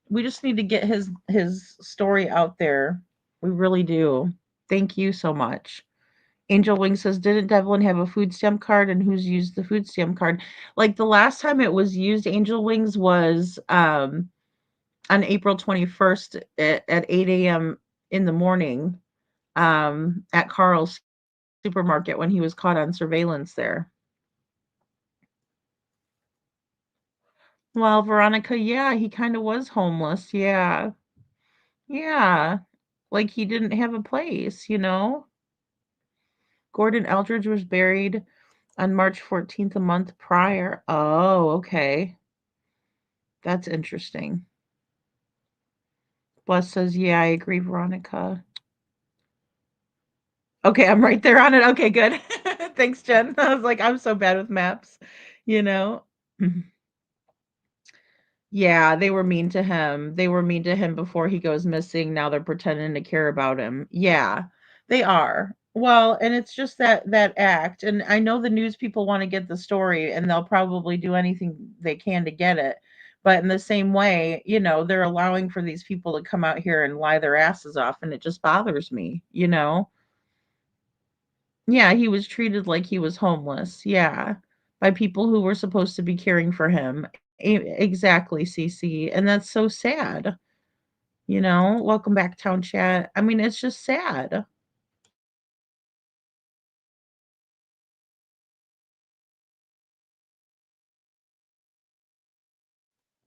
[SPEAKER 4] We just need to get his story out there. We really do. Thank you so much. Angel Wing says, didn't Devlin have a food stamp card, and who's used the food stamp card? Like, the last time it was used, Angel Wings, was on April 21st at 8 a.m. in the morning at Carl's supermarket when he was caught on surveillance there. Well, Veronica, yeah, he kind of was homeless. Yeah. Yeah. Like, he didn't have a place, you know? Gordon Eldridge was buried on March 14th, a month prior. Oh, okay. That's interesting. Bless says, yeah, I agree, Veronica. Okay, I'm right there on it. Okay, good. Thanks, Jen. I was like, I'm so bad with maps, you know? Yeah, they were mean to him. They were mean to him before he goes missing. Now they're pretending to care about him. Yeah, they are. Well, and it's just that act. And I know the news people want to get the story, and they'll probably do anything they can to get it. But in the same way, they're allowing for these people to come out here and lie their asses off, and it just bothers me. Yeah, he was treated like he was homeless. Yeah, by people who were supposed to be caring for him. Exactly, CC. And that's so sad. Welcome back, Town Chat. I mean, it's just sad.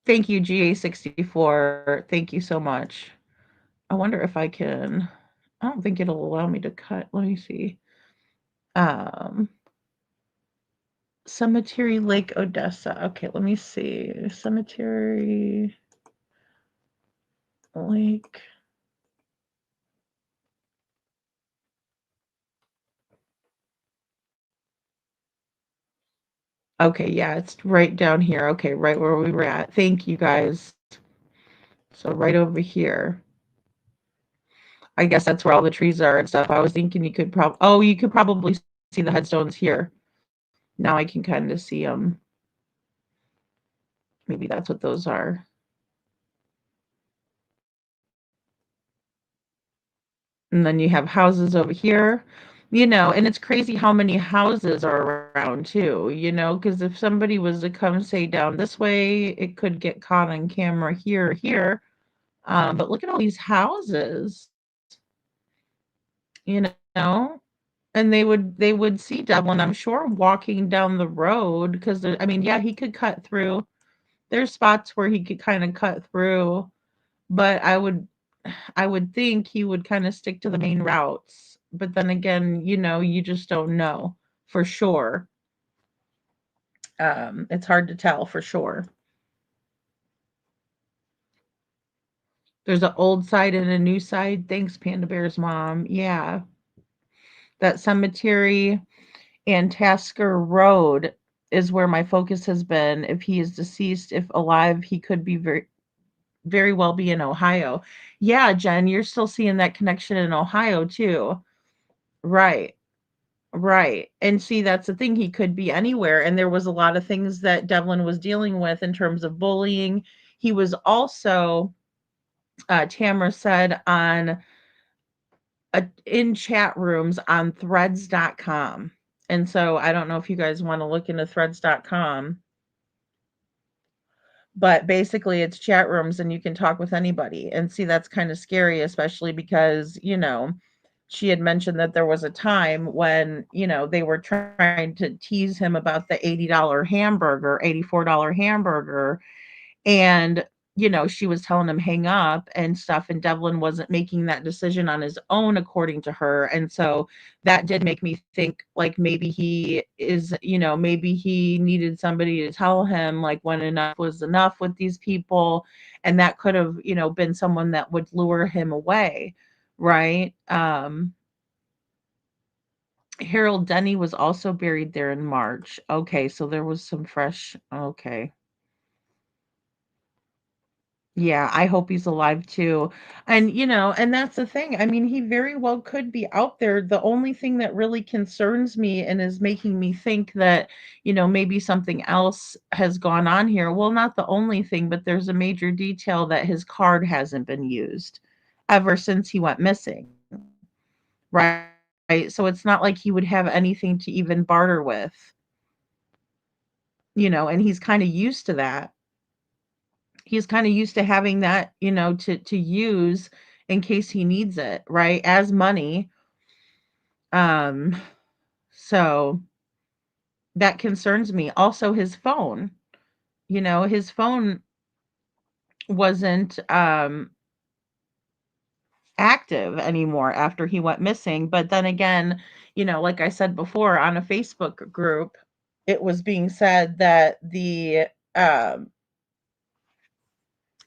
[SPEAKER 4] Thank you, GA64. Thank you so much. I wonder if I can. I don't think it'll allow me to cut. Let me see. Cemetery Lake Odessa. Okay, let me see. Cemetery Lake. Okay, yeah, it's right down here. Okay, right where we were at. Thank you, guys. So right over here. I guess that's where all the trees are and stuff. I was thinking you could you could probably see the headstones here. Now I can kind of see them. Maybe that's what those are. And then you have houses over here, and it's crazy how many houses are around too, because if somebody was to come, say, down this way, it could get caught on camera here. But look at all these houses, you know, and they would see Devlin, I'm sure, walking down the road because I mean, yeah, he could cut through. There's spots where he could kind of cut through, but I would think he would kind of stick to the main routes. But then again, you just don't know for sure. It's hard to tell for sure. There's an old side and a new side. Thanks, Panda Bear's mom. Yeah. That cemetery and Tasker Road is where my focus has been. If he is deceased, if alive, he could be very well be in Ohio. Yeah, Jen, you're still seeing that connection in Ohio too. Right. Right. And see, that's the thing. He could be anywhere. And there was a lot of things that Devlin was dealing with in terms of bullying. He was also, Tamara said, in chat rooms on threads.com. And so I don't know if you guys want to look into threads.com, but basically it's chat rooms and you can talk with anybody. And see, that's kind of scary, especially because, she had mentioned that there was a time when, they were trying to tease him about the $80 hamburger, $84 hamburger. And, she was telling him hang up and stuff. And Devlin wasn't making that decision on his own, according to her. And so that did make me think like maybe he is, maybe he needed somebody to tell him like when enough was enough with these people. And that could have, been someone that would lure him away. Right. Harold Denny was also buried there in March. Okay, so there was some fresh. Okay. Yeah, I hope he's alive too. And, and that's the thing. I mean, he very well could be out there. The only thing that really concerns me and is making me think that, maybe something else has gone on here. Well, not the only thing, but there's a major detail that his card hasn't been used ever since he went missing. Right. So it's not like he would have anything to even barter with, and he's kind of used to that. He's kind of used to having that, to use in case he needs it, right? As money. Um, so that concerns me. Also his phone, his phone wasn't active anymore after he went missing. But then again, like I said before, on a Facebook group, it was being said that the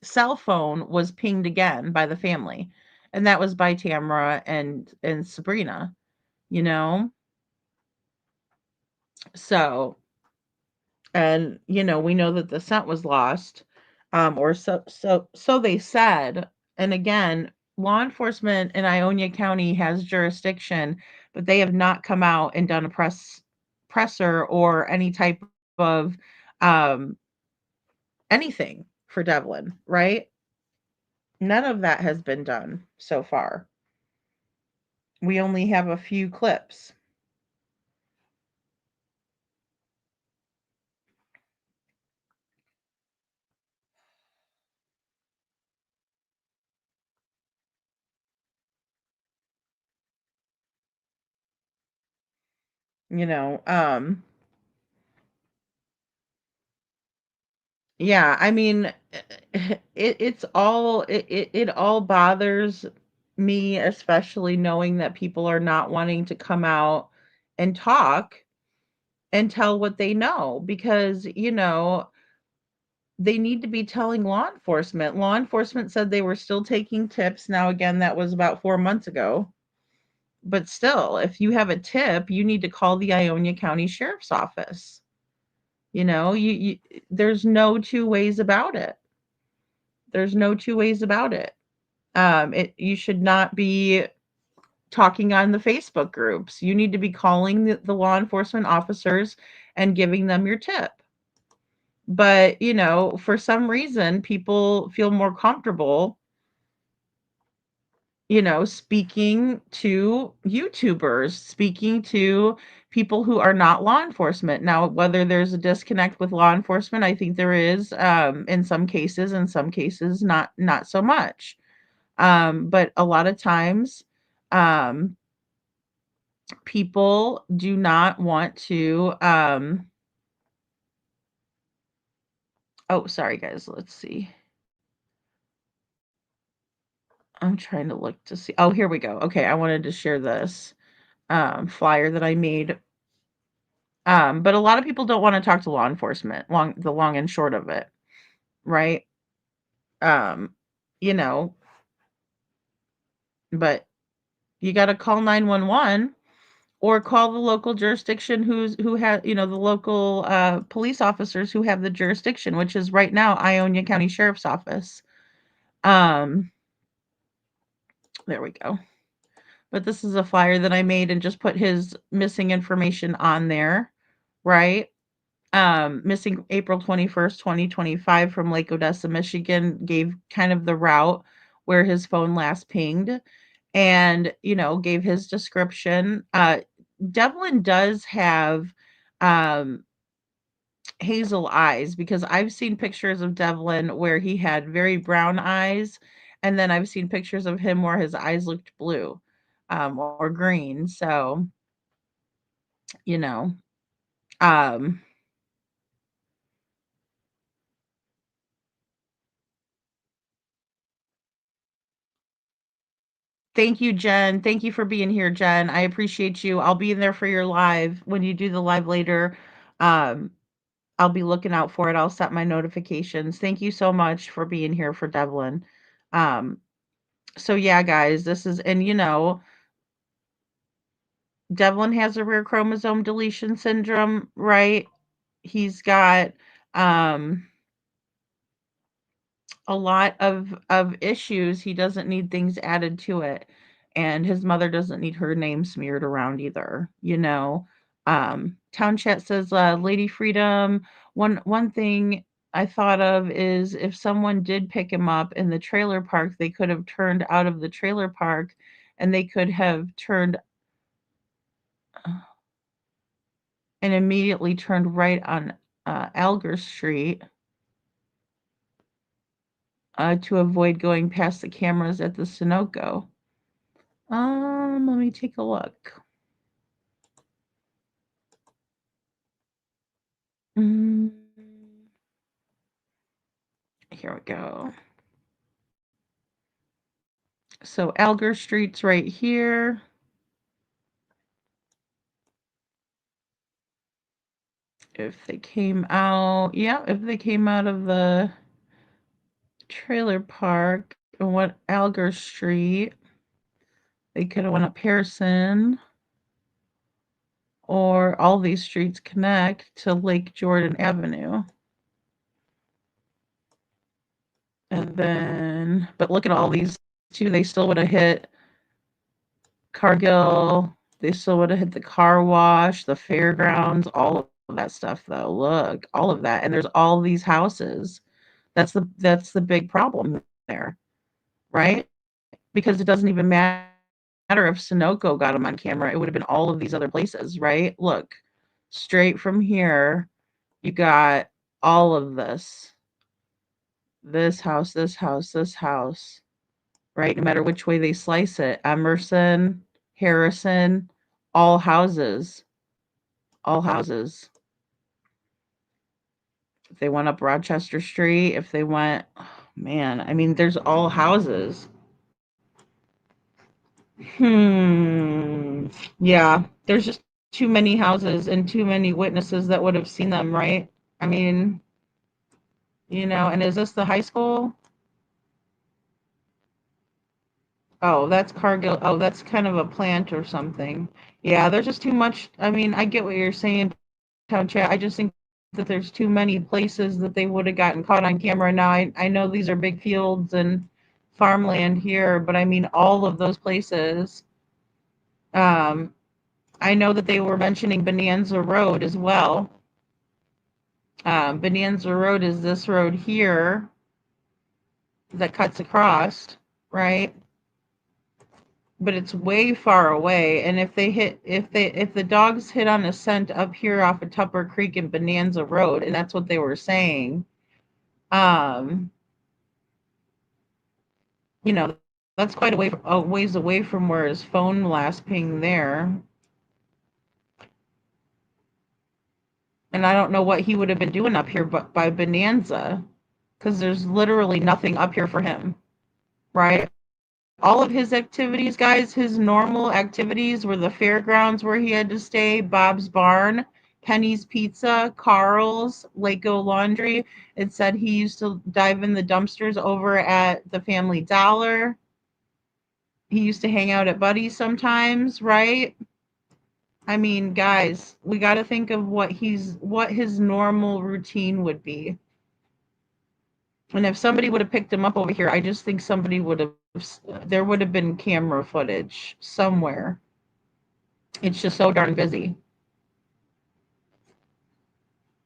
[SPEAKER 4] cell phone was pinged again by the family, and that was by Tamara and Sabrina, you know? So, and we know that the scent was lost, or so they said. And again, law enforcement in Ionia County has jurisdiction, but they have not come out and done a presser or any type of um anything for Devlin, right? None of that has been done so far. We only have a few clips. You know, yeah, I mean, it all bothers me, especially knowing that people are not wanting to come out and talk and tell what they know because, they need to be telling law enforcement. Law enforcement said they were still taking tips. Now, again, that was about 4 months ago. But still, if you have a tip, you need to call the Ionia County Sheriff's Office. You there's no two ways about it. There's no two ways about it. You should not be talking on the Facebook groups. You need to be calling the law enforcement officers and giving them your tip. But, for some reason, people feel more comfortable, speaking to YouTubers, speaking to people who are not law enforcement. Now, whether there's a disconnect with law enforcement, I think there is, in some cases, not so much. But a lot of times, um, people do not want to. Oh, sorry, guys. Let's see. I'm trying to look to see. Oh, here we go. Okay, I wanted to share this flyer that I made. But a lot of people don't want to talk to law enforcement. The long and short of it, right? Um, you know, but you got to call 911 or call the local jurisdiction who has, the local police officers who have the jurisdiction, which is right now Ionia County Sheriff's Office. Um, there we go. But this is a flyer that I made and just put his missing information on there, right? Missing April 21st, 2025 from Lake Odessa, Michigan, gave kind of the route where his phone last pinged and, gave his description. Devlin does have hazel eyes because I've seen pictures of Devlin where he had very brown eyes, and then I've seen pictures of him where his eyes looked blue or green. So, you know, um, thank you, Jen. Thank you for being here, Jen. I appreciate you. I'll be in there for your live when you do the live later. Um, I'll be looking out for it. I'll set my notifications. Thank you so much for being here for Devlin. Um, so yeah, guys, this is, and Devlin has a rare chromosome deletion syndrome, right? He's got um a lot of issues. He doesn't need things added to it. And his mother doesn't need her name smeared around either. Town Chat says, Lady Freedom, one thing I thought of is if someone did pick him up in the trailer park, they could have turned out of the trailer park and they could have turned and immediately turned right on Alger Street to avoid going past the cameras at the Sunoco. Let me take a look. Here we go. So Alger Street's right here. If they came out, if they came out of the trailer park and went Alger Street, they could have went up Harrison, or all these streets connect to Lake Jordan Avenue. And then, but look at all these too. They still would have hit Cargill. They still would have hit the car wash, the fairgrounds, all of that stuff though. Look, all of that. And there's all these houses. That's the big problem there, right? Because it doesn't even matter if Sunoco got them on camera. It would have been all of these other places, right? Look, straight from here, you got all of this. This house, this house, this house, right? No matter which way they slice it. Emerson, Harrison, all houses. All houses. If they went up Rochester Street, if they went, oh, man, I mean, there's all houses. Yeah, there's just too many houses and too many witnesses that would have seen them, right? I mean, and is this the high school? Oh, that's Cargill. Oh, that's kind of a plant or something. Yeah, there's just too much. I mean, I get what you're saying, Town Chat. I just think that there's too many places that they would have gotten caught on camera. Now, I know these are big fields and farmland here, but I mean all of those places. I know that they were mentioning Bonanza Road as well. Bonanza Road is this road here that cuts across, right? But it's way far away. And if the dogs hit on a scent up here off of Tupper Creek and Bonanza Road, and that's what they were saying, you know, that's quite a ways away from where his phone last pinged there. And I don't know what he would have been doing up here but by Bonanza, because there's literally nothing up here for him, right? All of his activities, guys, his normal activities were the fairgrounds where he had to stay, Bob's Barn, Penny's Pizza, Carl's, Lako Laundry. It said he used to dive in the dumpsters over at the Family Dollar. He used to hang out at Buddy's sometimes, right? I mean, guys, we got to think of what his normal routine would be. And if somebody would have picked him up over here, I just think there would have been camera footage somewhere. It's just so darn busy.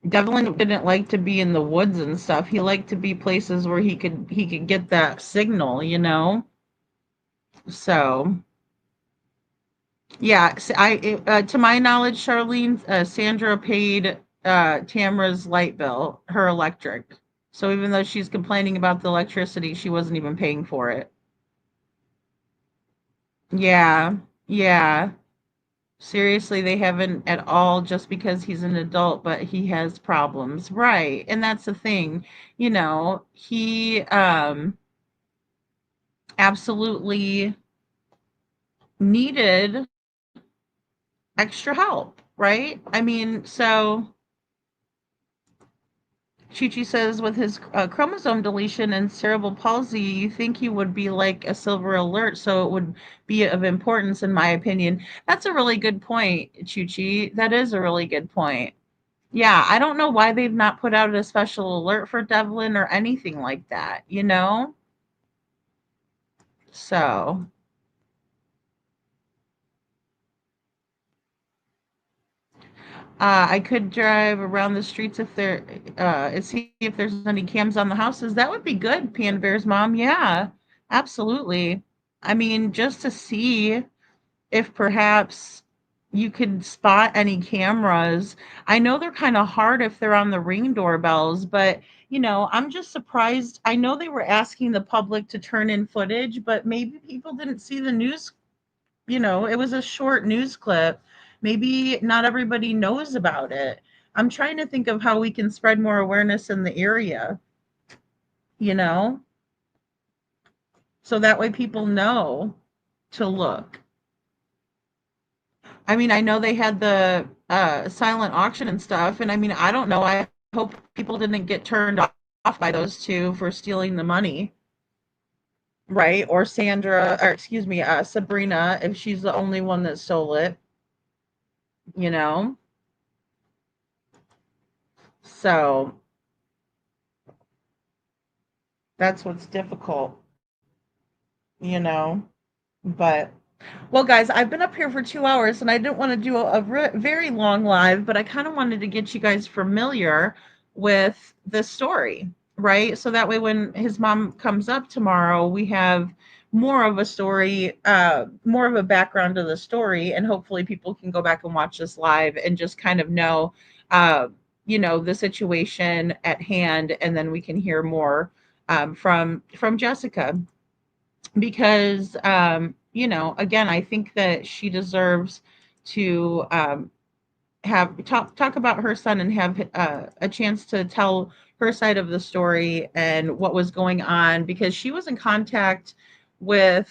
[SPEAKER 4] Devlin didn't like to be in the woods and stuff. He liked to be places where he could get that signal, you know? So, yeah, to my knowledge, Charlene, Sandra paid Tamara's light bill, her electric. So even though she's complaining about the electricity, she wasn't even paying for it. Yeah, yeah. Seriously, they haven't at all, just because he's an adult, but he has problems. Right. And that's the thing. You know, he absolutely needed extra help, right? I mean, so Chi-Chi says with his chromosome deletion and cerebral palsy, you think he would be like a silver alert, so it would be of importance, in my opinion. That's a really good point, Chi-Chi. That is a really good point. Yeah, I don't know why they've not put out a special alert for Devlin or anything like that, you know? So, I could drive around the streets if there, and see if there's any cams on the houses. That would be good, Pan Bear's mom. Yeah, absolutely. I mean, just to see if perhaps you could spot any cameras. I know they're kind of hard if they're on the Ring doorbells, but you know, I'm just surprised. I know they were asking the public to turn in footage, but maybe people didn't see the news. You know, it was a short news clip. Maybe not everybody knows about it. I'm trying to think of how we can spread more awareness in the area, you know, so that way people know to look. I mean, I know they had the silent auction and stuff, and I mean, I don't know. I hope people didn't get turned off by those two for stealing the money, right? Or Sandra, or excuse me, Sabrina, if she's the only one that stole it, you know? So that's what's difficult, you know? But well, guys, I've been up here for 2 hours and I didn't want to do a very long live, but I kind of wanted to get you guys familiar with the story, right? So that way when his mom comes up tomorrow, we have more of a story, more of a background to the story, and hopefully people can go back and watch this live and just kind of know, you know, the situation at hand, and then we can hear more from Jessica, because you know, again, I think that she deserves to have talk about her son and have a chance to tell her side of the story and what was going on, because she was in contact with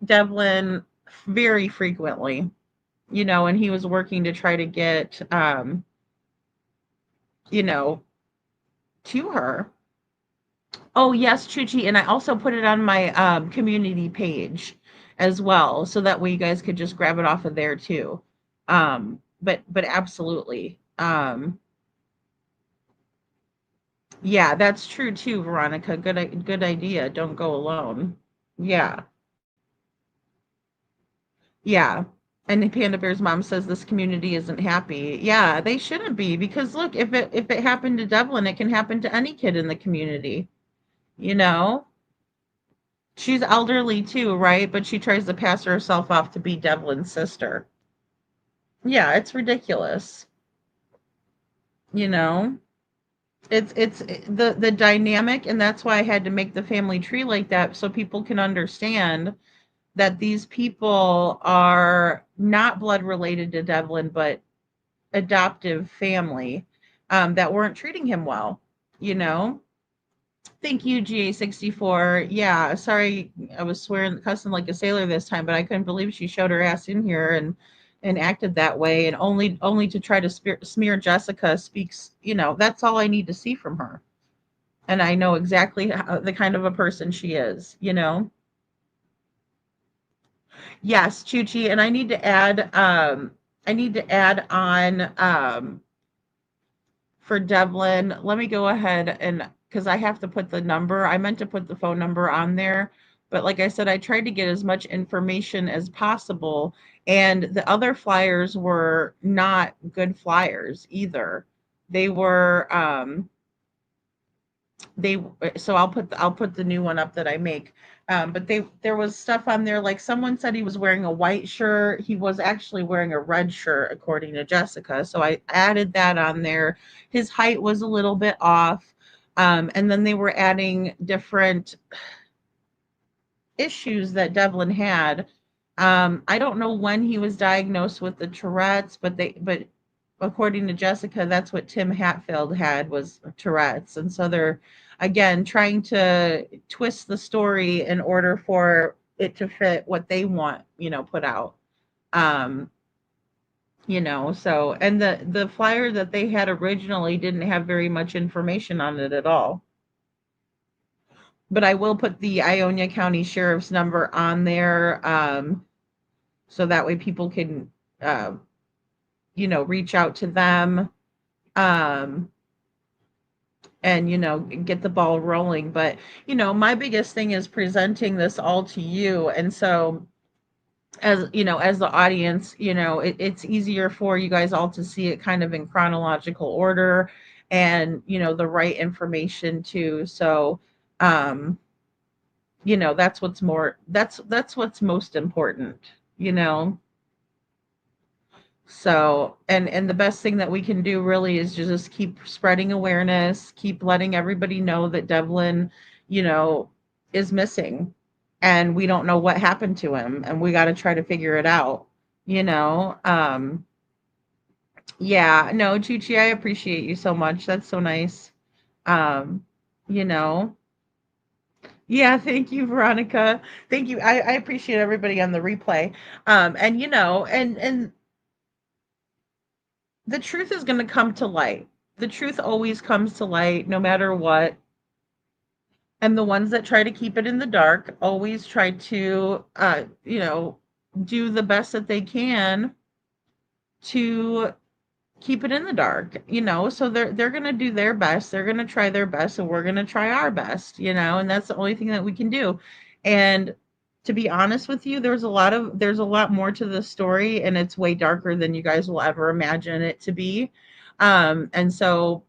[SPEAKER 4] Devlin very frequently, you know, and he was working to try to get you know, to her. Oh, yes, Chuchi, and I also put it on my community page as well, so that way you guys could just grab it off of there too. But absolutely. Yeah, that's true too, Veronica. Good idea. Don't go alone. Yeah. Yeah. And Panda Bear's mom says this community isn't happy. Yeah, they shouldn't be, because look, if it happened to Devlin, it can happen to any kid in the community, you know? She's elderly too, right? But she tries to pass herself off to be Devlin's sister. Yeah, it's ridiculous. You know? It's the dynamic, and that's why I had to make the family tree like that so people can understand that these people are not blood related to Devlin, but adoptive family that weren't treating him well, you know? Thank you, GA64. Yeah, sorry, I was swearing, cussing like a sailor this time, but I couldn't believe she showed her ass in here and acted that way, and only to try to smear Jessica speaks, that's all I need to see from her. And I know exactly the kind of a person she is, Yes, Chuchi, and I need to add on for Devlin. Let me go ahead, and because I have to put the number, I meant to put the phone number on there, but like I said, I tried to get as much information as possible, and the other flyers were not good flyers either. They were they so I'll put the new one up that I make. But there was stuff on there, like someone said he was wearing a white shirt. He was actually wearing a red shirt, according to Jessica. So I added that on there. His height was a little bit off. And then they were adding different issues that Devlin had. I don't know when he was diagnosed with the Tourette's, but according to Jessica, that's what Tim Hatfield had, was Tourette's. And so they're, again, trying to twist the story in order for it to fit what they want, put out. So, and the flyer that they had originally didn't have very much information on it at all. But I will put the Ionia County Sheriff's number on there, so that way people can, reach out to them, and get the ball rolling. But my biggest thing is presenting this all to you, and so as the audience, it's easier for you guys all to see it kind of in chronological order, and the right information too. So that's what's most important. So, and the best thing that we can do really is just keep spreading awareness, keep letting everybody know that Devlin, is missing, and we don't know what happened to him, and we got to try to figure it out. Yeah, no, Chuchi, I appreciate you so much. That's so nice. Um, you know, yeah, thank you, Veronica. Thank you. I appreciate everybody on the replay. And and the truth is going to come to light. The truth always comes to light no matter what. And the ones that try to keep it in the dark always try to, do the best that they can to keep it in the dark, so they're going to do their best. They're going to try their best, and we're going to try our best, and that's the only thing that we can do. And to be honest with you, there's a lot more to the story, and it's way darker than you guys will ever imagine it to be. And so,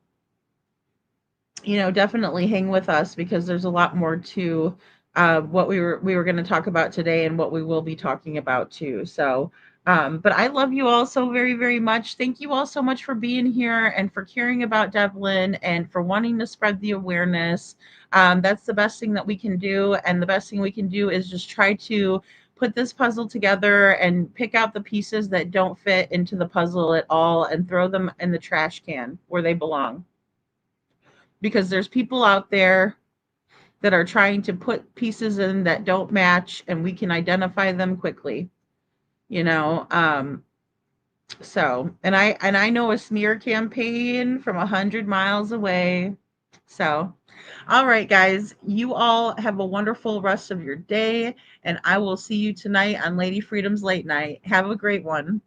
[SPEAKER 4] definitely hang with us, because there's a lot more to what we were going to talk about today, and what we will be talking about too. So, but I love you all so very, very much. Thank you all so much for being here, and for caring about Devlin, and for wanting to spread the awareness. That's the best thing that we can do. And the best thing we can do is just try to put this puzzle together and pick out the pieces that don't fit into the puzzle at all, and throw them in the trash can where they belong. Because there's people out there that are trying to put pieces in that don't match, and we can identify them quickly. So, and I know a smear campaign from 100 miles away. So, all right, guys, you all have a wonderful rest of your day, and I will see you tonight on Lady Freedom's Late Night. Have a great one.